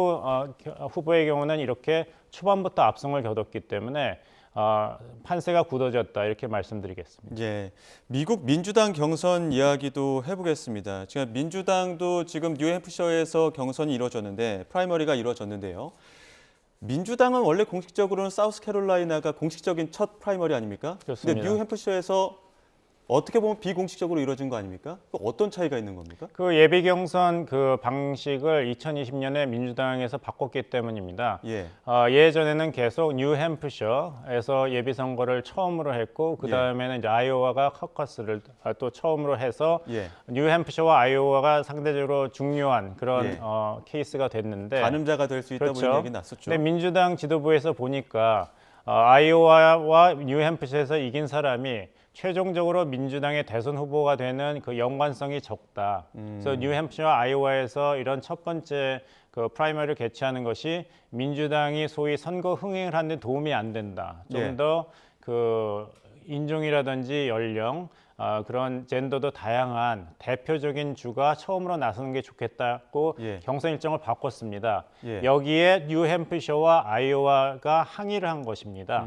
후보의 경우는 이렇게 초반부터 압승을 거뒀기 때문에 판세가 굳어졌다 이렇게 말씀드리겠습니다. 예, 미국 민주당 경선 이야기도 해보겠습니다. 지금 민주당도 지금 뉴햄프셔에서 경선이 이루어졌는데 프라이머리가 이루어졌는데요. 민주당은 원래 공식적으로는 사우스캐롤라이나가 공식적인 첫 프라이머리 아닙니까? 그렇습니다. 근데 뉴햄프셔에서 어떻게 보면 비공식적으로 이루어진 거 아닙니까? 어떤 차이가 있는 겁니까? 그 예비 경선 그 방식을 2020년에 민주당에서 바꿨기 때문입니다. 예. 예전에는 계속 뉴햄프셔에서 예비 선거를 처음으로 했고 그 다음에는 이제 아이오와가 커커스를 또 처음으로 해서 예. 뉴햄프셔와 아이오와가 상대적으로 중요한 그런 케이스가 됐는데 가늠자가 될 수 있다 그렇죠. 보는 얘기 났었죠. 근데 민주당 지도부에서 보니까 아이오와와 뉴햄프셔에서 이긴 사람이 최종적으로 민주당의 대선 후보가 되는 그 연관성이 적다. 그래서 뉴햄프셔와 아이오와에서 이런 첫 번째 그 프라이머리를 개최하는 것이 민주당이 소위 선거 흥행을 하는 데 도움이 안 된다. 좀 더 그 인종이라든지 연령 그런 젠더도 다양한 대표적인 주가 처음으로 나서는 게 좋겠다고 경선 일정을 바꿨습니다. 여기에 뉴햄프셔와 아이오와가 항의를 한 것입니다.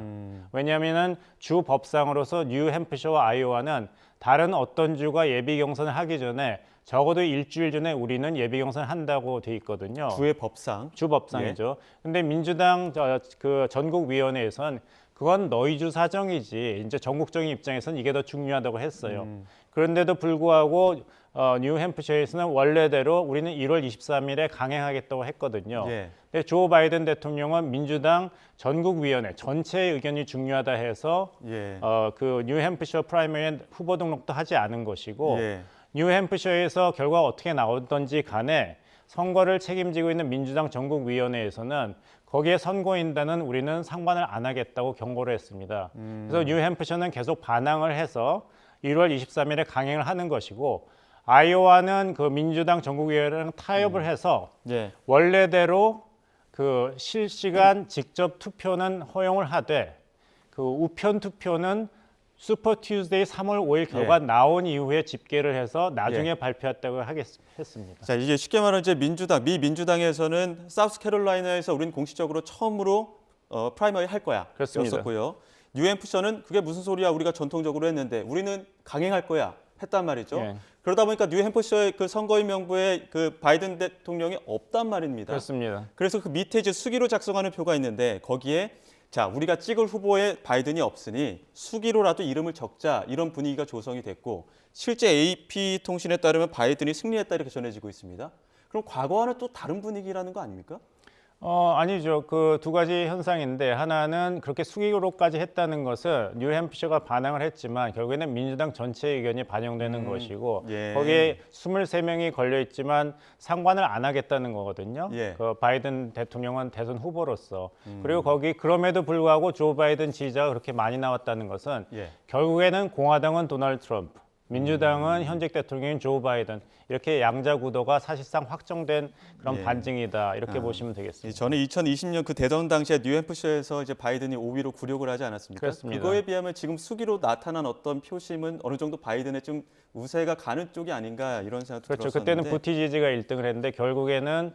왜냐하면 주 법상으로서 뉴햄프셔와 아이오와는 다른 어떤 주가 예비 경선을 하기 전에 적어도 일주일 전에 우리는 예비 경선을 한다고 돼 있거든요. 주의 법상. 주 법상이죠. 근데 민주당 그 전국위원회에선 그건 너희 주 사정이지. 이제 전국적인 입장에서는 이게 더 중요하다고 했어요. 그런데도 불구하고 뉴햄프셔에서는 원래대로 우리는 1월 23일에 강행하겠다고 했거든요. 근데 조 바이든 대통령은 민주당 전국위원회 전체의 의견이 중요하다 해서 그 뉴햄프셔 프라이머리 후보 등록도 하지 않은 것이고 뉴햄프셔에서 결과가 어떻게 나오든지 간에 선거를 책임지고 있는 민주당 전국위원회에서는 거기에 선거인단은 우리는 상관을 안 하겠다고 경고를 했습니다. 그래서 뉴햄프셔는 계속 반항을 해서 1월 23일에 강행을 하는 것이고 아이오와는 그 민주당 전국위원회랑 타협을 해서 원래대로 그 실시간 직접 투표는 허용을 하되 그 우편 투표는 슈퍼 튜즈데이 3월 5일 결과 나온 이후에 집계를 해서 나중에 발표했다고 했습니다. 자, 이게 쉽게 말하면 이제 미 민주당에서는 사우스캐롤라이나에서 우리는 공식적으로 처음으로 프라이머리 할 거야. 그렇습니다. 였었고요. 뉴햄프셔는 그게 무슨 소리야? 우리가 전통적으로 했는데 우리는 강행할 거야. 했단 말이죠. 그러다 보니까 뉴햄프셔의 그 선거인 명부에 그 바이든 대통령이 없단 말입니다. 그렇습니다. 그래서 그 밑에 이제 수기로 작성하는 표가 있는데 거기에 자, 우리가 찍을 후보에 바이든이 없으니 수기로라도 이름을 적자 이런 분위기가 조성이 됐고 실제 AP통신에 따르면 바이든이 승리했다 이렇게 전해지고 있습니다. 그럼 과거와는 또 다른 분위기라는 거 아닙니까? 아니죠. 그 두 가지 현상인데 하나는 그렇게 수기로까지 했다는 것은 뉴햄프셔가 반항을 했지만 결국에는 민주당 전체의 의견이 반영되는 것이고 거기에 23명이 걸려 있지만 상관을 안 하겠다는 거거든요. 그 바이든 대통령은 대선 후보로서. 그리고 거기 그럼에도 불구하고 조 바이든 지지자가 그렇게 많이 나왔다는 것은 결국에는 공화당은 도널드 트럼프, 민주당은 현직 대통령인 조 바이든 이렇게 양자 구도가 사실상 확정된 그런 반증이다 이렇게 보시면 되겠습니다. 저는 2020년 그 대선 당시에 뉴햄프셔에서 이제 바이든이 5위로 굴욕을 하지 않았습니까? 그렇습니다. 그거에 비하면 지금 수기로 나타난 어떤 표심은 어느 정도 바이든의 좀 우세가 가는 쪽이 아닌가 이런 생각도 그렇죠. 들었었는데. 그때는 부티지지가 1등을 했는데 결국에는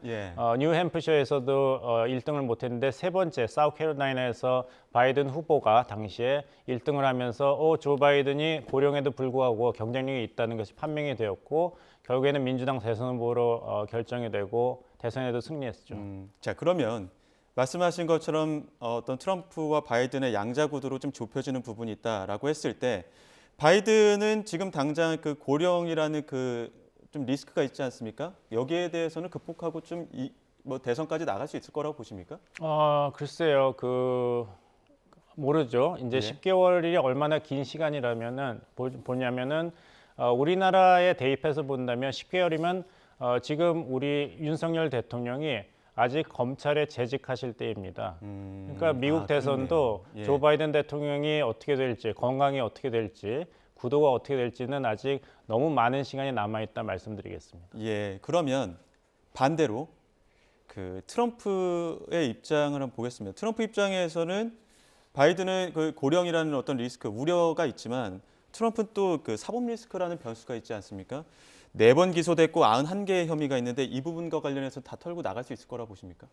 뉴햄프셔에서도 1등을 못했는데 세 번째 사우스캐롤라이나에서 바이든 후보가 당시에 1등을 하면서 조 바이든이 고령에도 불구하고 경쟁력이 있다는 것이 판명이 되었고 결국에는 민주당 대선 후보로 결정이 되고 대선에도 승리했죠. 자, 그러면 말씀하신 것처럼 어떤 트럼프와 바이든의 양자 구도로 좀 좁혀지는 부분이 있다라고 했을 때 바이든은 지금 당장 그 고령이라는 그 좀 리스크가 있지 않습니까? 여기에 대해서는 극복하고 좀 뭐 대선까지 나갈 수 있을 거라고 보십니까? 글쎄요. 모르죠. 이제 10개월이 얼마나 긴 시간이라면은 보냐면은 우리나라에 대입해서 본다면 10개월이면 지금 우리 윤석열 대통령이 아직 검찰에 재직하실 때입니다. 그러니까 미국 대선도 조 바이든 대통령이 어떻게 될지, 건강이 어떻게 될지, 구도가 어떻게 될지는 아직 너무 많은 시간이 남아있다 말씀드리겠습니다. 그러면 반대로 그 트럼프의 입장을 한번 보겠습니다. 트럼프 입장에서는 바이든은 그 고령이라는 어떤 리스크, 우려가 있지만 트럼프는 또 그 사법 리스크라는 변수가 있지 않습니까? 4번 기소됐고 91개의 혐의가 있는데 이 부분과 관련해서 다 털고 나갈 수 있을 거라고 보십니까?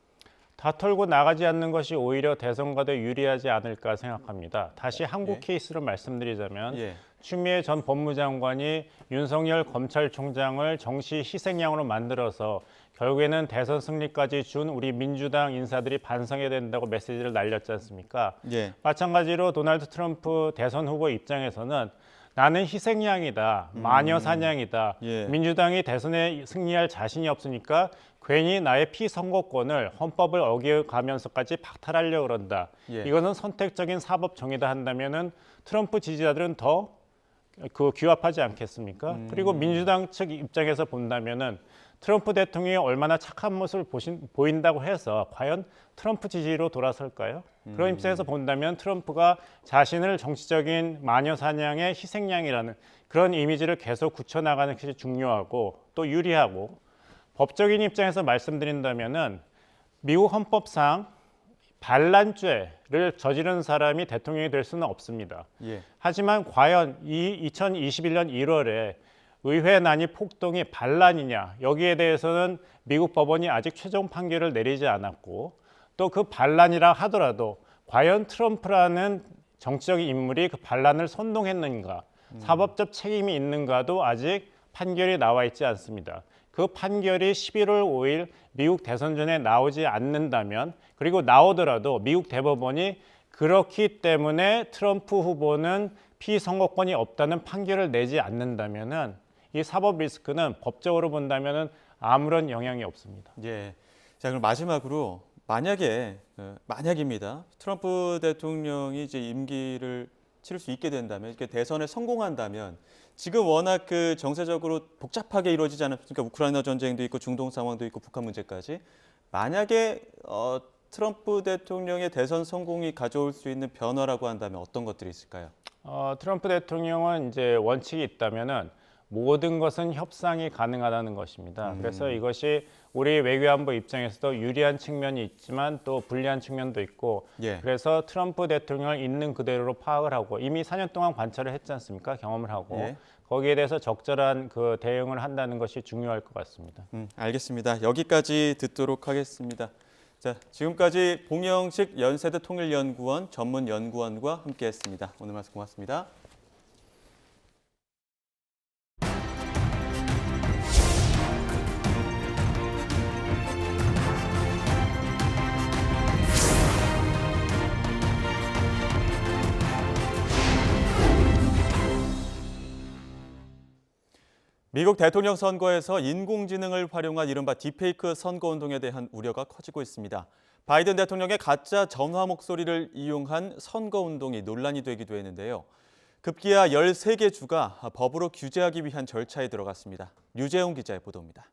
다 털고 나가지 않는 것이 오히려 대선과 더 유리하지 않을까 생각합니다. 다시 한국 케이스로 말씀드리자면 추미애 전 법무장관이 윤석열 검찰총장을 정치 희생양으로 만들어서 결국에는 대선 승리까지 준 우리 민주당 인사들이 반성해야 된다고 메시지를 날렸지 않습니까? 마찬가지로 도널드 트럼프 대선 후보 입장에서는 나는 희생양이다, 마녀 사냥이다. 민주당이 대선에 승리할 자신이 없으니까 괜히 나의 피선거권을 헌법을 어겨가면서까지 박탈하려고 그런다. 이거는 선택적인 사법 정의다 한다면은 트럼프 지지자들은 더 규합하지 않겠습니까? 그리고 민주당 측 입장에서 본다면은 트럼프 대통령이 얼마나 착한 모습을 보인다고 해서 과연 트럼프 지지로 돌아설까요? 그런 입장에서 본다면 트럼프가 자신을 정치적인 마녀 사냥의 희생양이라는 그런 이미지를 계속 굳혀나가는 것이 중요하고 또 유리하고 법적인 입장에서 말씀드린다면은 미국 헌법상 반란죄를 저지른 사람이 대통령이 될 수는 없습니다. 하지만 과연 2021년 1월에 의회난이 폭동이 반란이냐 여기에 대해서는 미국 법원이 아직 최종 판결을 내리지 않았고 또 그 반란이라 하더라도 과연 트럼프라는 정치적인 인물이 그 반란을 선동했는가 사법적 책임이 있는가도 아직 판결이 나와 있지 않습니다. 그 판결이 11월 5일 미국 대선 전에 나오지 않는다면, 그리고 나오더라도 미국 대법원이 그렇기 때문에 트럼프 후보는 피선거권이 없다는 판결을 내지 않는다면은 이 사법 리스크는 법적으로 본다면은 아무런 영향이 없습니다. 예. 자, 그럼 마지막으로 만약입니다. 트럼프 대통령이 이제 임기를 치를 수 있게 된다면, 이렇게 대선에 성공한다면, 지금 워낙 그 정세적으로 복잡하게 이루어지지 않습니까? 우크라이나 전쟁도 있고 중동 상황도 있고 북한 문제까지. 만약에 트럼프 대통령의 대선 성공이 가져올 수 있는 변화라고 한다면 어떤 것들이 있을까요? 트럼프 대통령은 이제 원칙이 있다면은 모든 것은 협상이 가능하다는 것입니다. 그래서 이것이 우리 외교안보 입장에서도 유리한 측면이 있지만 또 불리한 측면도 있고, 예. 그래서 트럼프 대통령을 있는 그대로 파악을 하고 이미 4년 동안 관찰을 했지 않습니까? 경험을 하고 예. 거기에 대해서 적절한 그 대응을 한다는 것이 중요할 것 같습니다. 알겠습니다. 여기까지 듣도록 하겠습니다. 자, 지금까지 봉영식 연세대 통일연구원 전문연구원과 함께했습니다. 오늘 말씀 고맙습니다. 미국 대통령 선거에서 인공지능을 활용한 이른바 딥페이크 선거운동에 대한 우려가 커지고 있습니다. 바이든 대통령의 가짜 전화 목소리를 이용한 선거운동이 논란이 되기도 했는데요. 급기야 13개 주가 법으로 규제하기 위한 절차에 들어갔습니다. 류재용 기자의 보도입니다.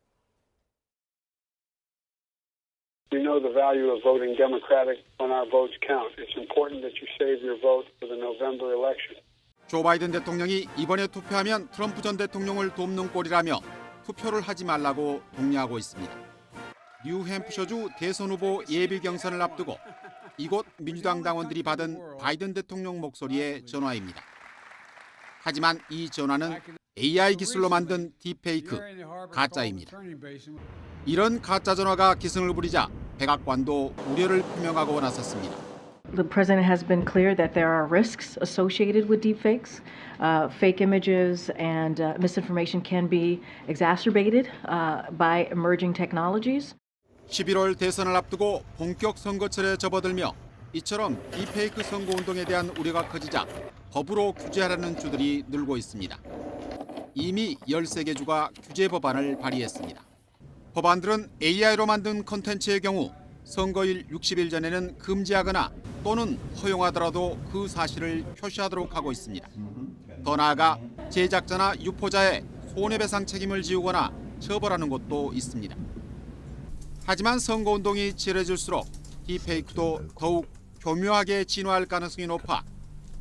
We know the value of voting Democratic when our votes count. It's important that you save your vote for the November election. 조 바이든 대통령이 이번에 투표하면 트럼프 전 대통령을 돕는 꼴이라며 투표를 하지 말라고 독려하고 있습니다. 뉴햄프셔주 대선 후보 예비 경선을 앞두고 이곳 민주당 당원들이 받은 바이든 대통령 목소리의 전화입니다. 하지만 이 전화는 AI 기술로 만든 딥페이크, 가짜입니다. 이런 가짜 전화가 기승을 부리자 백악관도 우려를 표명하고 나섰습니다. The president has been clear that there are risks associated with deepfakes. Fake images and misinformation can be exacerbated by emerging technologies. 11월 대선을 앞두고 본격 선거철에 접어들며 이처럼 딥페이크 선거운동에 대한 우려가 커지자 법으로 규제하라는 주들이 늘고 있습니다. 이미 13개 주가 규제 법안을 발의했습니다. 법안들은 AI로 만든 콘텐츠의 경우 선거일 60일 전에는 금지하거나 또는 허용하더라도 그 사실을 표시하도록 하고 있습니다. 더 나아가 제작자나 유포자의 손해배상 책임을 지우거나 처벌하는 것도 있습니다. 하지만 선거운동이 치열해질수록 딥페이크도 더욱 교묘하게 진화할 가능성이 높아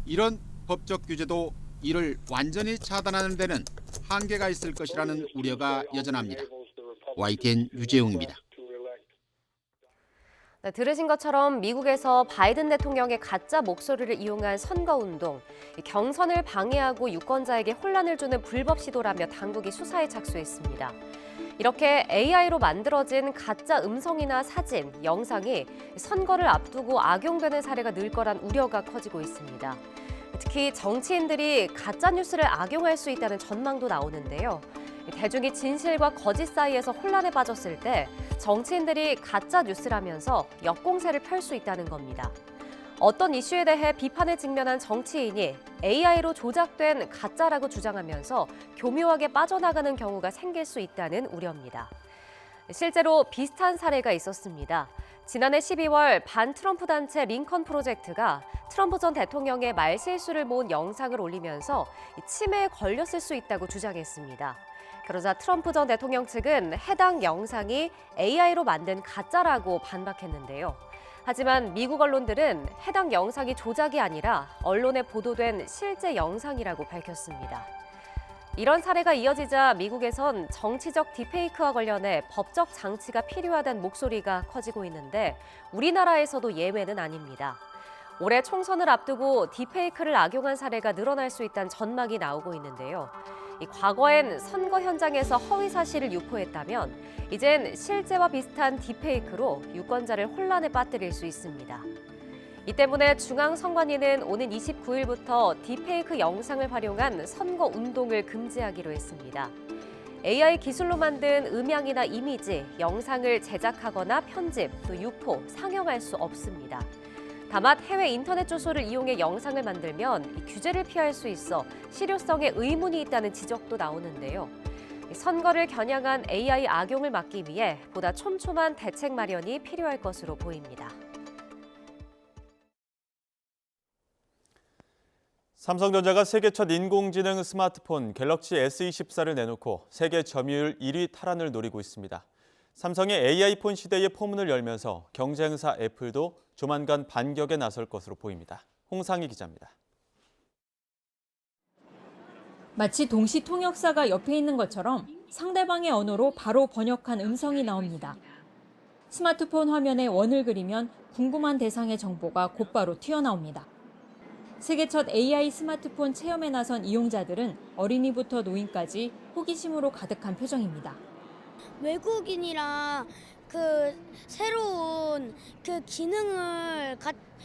이런 법적 규제도 이를 완전히 차단하는 데는 한계가 있을 것이라는 우려가 여전합니다. YTN 유재용입니다. 네, 들으신 것처럼 미국에서 바이든 대통령의 가짜 목소리를 이용한 선거운동, 경선을 방해하고 유권자에게 혼란을 주는 불법 시도라며 당국이 수사에 착수했습니다. 이렇게 AI로 만들어진 가짜 음성이나 사진, 영상이 선거를 앞두고 악용되는 사례가 늘 거란 우려가 커지고 있습니다. 특히 정치인들이 가짜 뉴스를 악용할 수 있다는 전망도 나오는데요. 대중이 진실과 거짓 사이에서 혼란에 빠졌을 때 정치인들이 가짜 뉴스라면서 역공세를 펼 수 있다는 겁니다. 어떤 이슈에 대해 비판에 직면한 정치인이 AI로 조작된 가짜라고 주장하면서 교묘하게 빠져나가는 경우가 생길 수 있다는 우려입니다. 실제로 비슷한 사례가 있었습니다. 지난해 12월 반 트럼프 단체 링컨 프로젝트가 트럼프 전 대통령의 말실수를 모은 영상을 올리면서 침해에 걸렸을 수 있다고 주장했습니다. 그러자 트럼프 전 대통령 측은 해당 영상이 AI로 만든 가짜라고 반박했는데요. 하지만 미국 언론들은 해당 영상이 조작이 아니라 언론에 보도된 실제 영상이라고 밝혔습니다. 이런 사례가 이어지자 미국에선 정치적 딥페이크와 관련해 법적 장치가 필요하다는 목소리가 커지고 있는데 우리나라에서도 예외는 아닙니다. 올해 총선을 앞두고 딥페이크를 악용한 사례가 늘어날 수 있다는 전망이 나오고 있는데요. 과거엔 선거 현장에서 허위 사실을 유포했다면 이젠 실제와 비슷한 딥페이크로 유권자를 혼란에 빠뜨릴 수 있습니다. 이 때문에 중앙선관위는 오는 29일부터 딥페이크 영상을 활용한 선거 운동을 금지하기로 했습니다. AI 기술로 만든 음향이나 이미지, 영상을 제작하거나 편집, 또 유포, 상영할 수 없습니다. 다만 해외 인터넷 주소를 이용해 영상을 만들면 규제를 피할 수 있어 실효성에 의문이 있다는 지적도 나오는데요. 선거를 겨냥한 AI 악용을 막기 위해 보다 촘촘한 대책 마련이 필요할 것으로 보입니다. 삼성전자가 세계 첫 인공지능 스마트폰 갤럭시 S24를 내놓고 세계 점유율 1위 탈환을 노리고 있습니다. 삼성의 AI폰 시대의 포문을 열면서 경쟁사 애플도 조만간 반격에 나설 것으로 보입니다. 홍상희 기자입니다. 마치 동시 통역사가 옆에 있는 것처럼 상대방의 언어로 바로 번역한 음성이 나옵니다. 스마트폰 화면에 원을 그리면 궁금한 대상의 정보가 곧바로 튀어나옵니다. 세계 첫 AI 스마트폰 체험에 나선 이용자들은 어린이부터 노인까지 호기심으로 가득한 표정입니다. 외국인이랑 새로운 기능을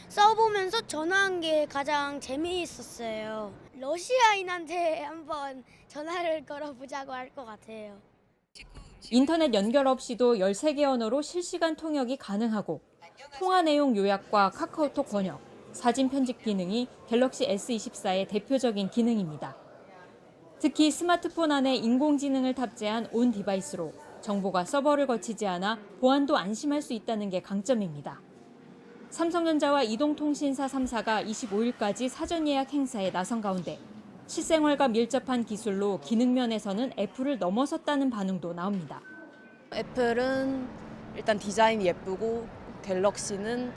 써보면서 전화한 게 가장 재미있었어요. 러시아인한테 한번 전화를 걸어보자고 할 것 같아요. 인터넷 연결 없이도 13개 언어로 실시간 통역이 가능하고 통화 내용 요약과 카카오톡 번역, 사진 편집 기능이 갤럭시 S24의 대표적인 기능입니다. 특히 스마트폰 안에 인공지능을 탑재한 온 디바이스로 정보가 서버를 거치지 않아 보안도 안심할 수 있다는 게 강점입니다. 삼성전자와 이동통신사 3사가 25일까지 사전 예약 행사에 나선 가운데 실생활과 밀접한 기술로 기능 면에서는 애플을 넘어섰다는 반응도 나옵니다. 애플은 일단 디자인이 예쁘고 갤럭시는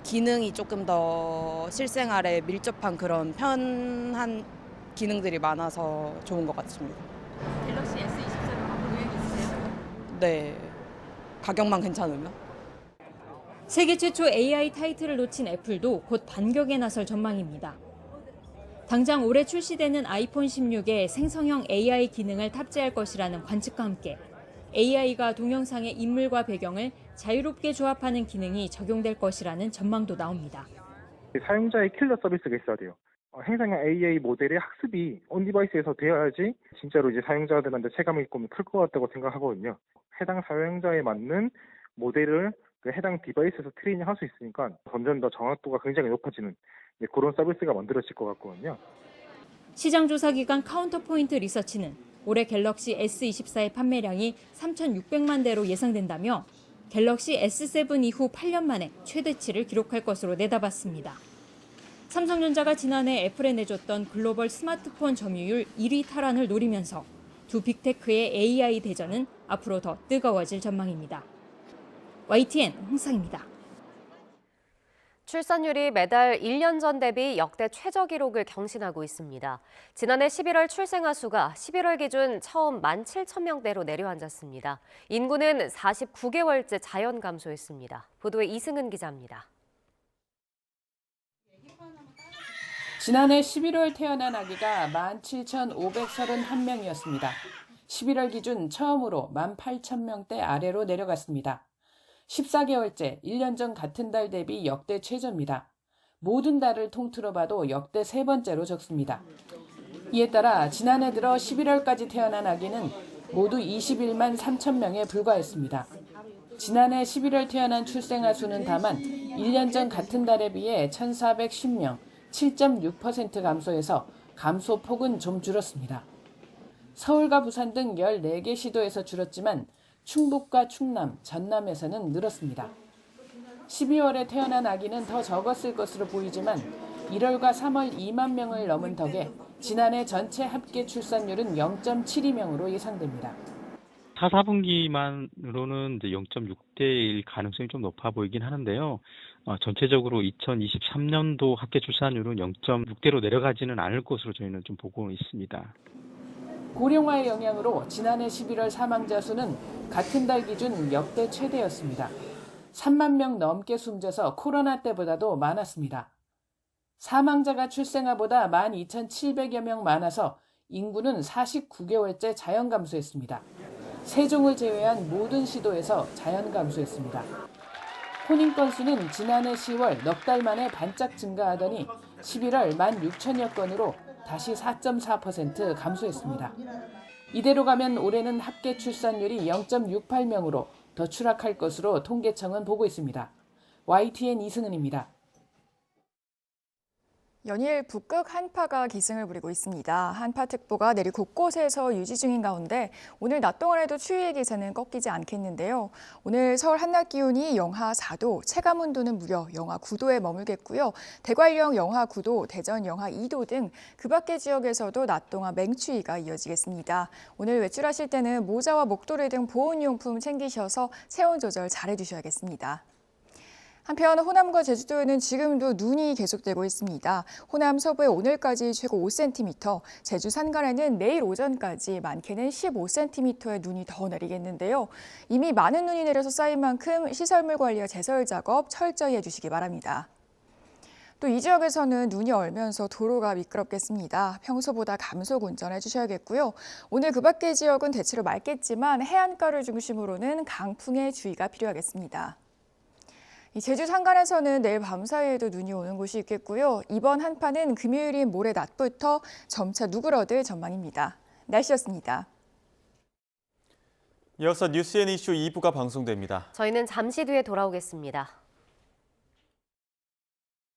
기능이 조금 더 실생활에 밀접한 그런 편한 기능들이 많아서 좋은 것 같습니다. 갤럭시 S24로 바꿀 계획 있으세요? 네, 가격만 괜찮으면. 세계 최초 AI 타이틀을 놓친 애플도 곧 반격에 나설 전망입니다. 당장 올해 출시되는 아이폰 16에 생성형 AI 기능을 탑재할 것이라는 관측과 함께 AI가 동영상의 인물과 배경을 자유롭게 조합하는 기능이 적용될 것이라는 전망도 나옵니다. 사용자의 킬러 서비스가 있어야 돼요. 행성형 AI 모델의 학습이 온 디바이스에서 되어야지 진짜로 이제 사용자들한테 체감이 있고 클 것 같다고 생각하거든요. 해당 사용자에 맞는 모델을 해당 디바이스에서 트레이닝할 수 있으니까 점점 더 정확도가 굉장히 높아지는 그런 서비스가 만들어질 것 같거든요. 시장조사기관 카운터포인트 리서치는 올해 갤럭시 S24의 판매량이 3,600만 대로 예상된다며 갤럭시 S7 이후 8년 만에 최대치를 기록할 것으로 내다봤습니다. 삼성전자가 지난해 애플에 내줬던 글로벌 스마트폰 점유율 1위 탈환을 노리면서 두 빅테크의 AI 대전은 앞으로 더 뜨거워질 전망입니다. YTN 홍상입니다. 출산율이 매달 1년 전 대비 역대 최저 기록을 경신하고 있습니다. 지난해 11월 출생아 수가 11월 기준 처음 17,000명대로 내려앉았습니다. 인구는 49개월째 자연 감소했습니다. 보도에 이승은 기자입니다. 지난해 11월 태어난 아기가 17,531명이었습니다. 11월 기준 처음으로 18,000명대 아래로 내려갔습니다. 14개월째 1년 전 같은 달 대비 역대 최저입니다. 모든 달을 통틀어 봐도 역대 세 번째로 적습니다. 이에 따라 지난해 들어 11월까지 태어난 아기는 모두 21만 3천 명에 불과했습니다. 지난해 11월 태어난 출생아 수는 다만 1년 전 같은 달에 비해 1,410명, 7.6% 감소해서 감소폭은 좀 줄었습니다. 서울과 부산 등 14개 시도에서 줄었지만 충북과 충남, 전남에서는 늘었습니다. 12월에 태어난 아기는 더 적었을 것으로 보이지만 1월과 3월 2만 명을 넘은 덕에 지난해 전체 합계 출산율은 0.72명으로 예상됩니다. 4, 4분기만으로는 이제 0.6대일 가능성이 좀 높아 보이긴 하는데요. 전체적으로 2023년도 합계 출산율은 0.6대로 내려가지는 않을 것으로 저희는 좀 보고 있습니다. 고령화의 영향으로 지난해 11월 사망자 수는 같은 달 기준 역대 최대였습니다. 3만 명 넘게 숨져서 코로나 때보다도 많았습니다. 사망자가 출생아보다 12,700여 명 많아서 인구는 49개월째 자연 감소했습니다. 세종을 제외한 모든 시도에서 자연 감소했습니다. 혼인 건수는 지난해 10월 넉 달 만에 반짝 증가하더니 11월 16,000여 건으로 다시 4.4% 감소했습니다. 이대로 가면 올해는 합계 출산율이 0.68명으로 더 추락할 것으로 통계청은 보고 있습니다. YTN 이승은입니다. 연일 북극 한파가 기승을 부리고 있습니다. 한파특보가 내륙 곳곳에서 유지 중인 가운데 오늘 낮 동안에도 추위의 기세는 꺾이지 않겠는데요. 오늘 서울 한낮 기온이 영하 4도, 체감온도는 무려 영하 9도에 머물겠고요. 대관령 영하 9도, 대전 영하 2도 등 그 밖의 지역에서도 낮 동안 맹추위가 이어지겠습니다. 오늘 외출하실 때는 모자와 목도리 등 보온용품 챙기셔서 체온 조절 잘 해주셔야겠습니다. 한편 호남과 제주도에는 지금도 눈이 계속되고 있습니다. 호남 서부에 오늘까지 최고 5cm, 제주 산간에는 내일 오전까지 많게는 15cm의 눈이 더 내리겠는데요. 이미 많은 눈이 내려서 쌓인 만큼 시설물 관리와 제설 작업 철저히 해주시기 바랍니다. 또 이 지역에서는 눈이 얼면서 도로가 미끄럽겠습니다. 평소보다 감속 운전해 주셔야겠고요. 오늘 그 밖의 지역은 대체로 맑겠지만 해안가를 중심으로는 강풍에 주의가 필요하겠습니다. 제주 산간에서는 내일 밤 사이에도 눈이 오는 곳이 있겠고요. 이번 한파는 금요일인 모레 낮부터 점차 누그러들 전망입니다. 날씨였습니다. 이어서 뉴스앤이슈 2부가 방송됩니다. 저희는 잠시 뒤에 돌아오겠습니다.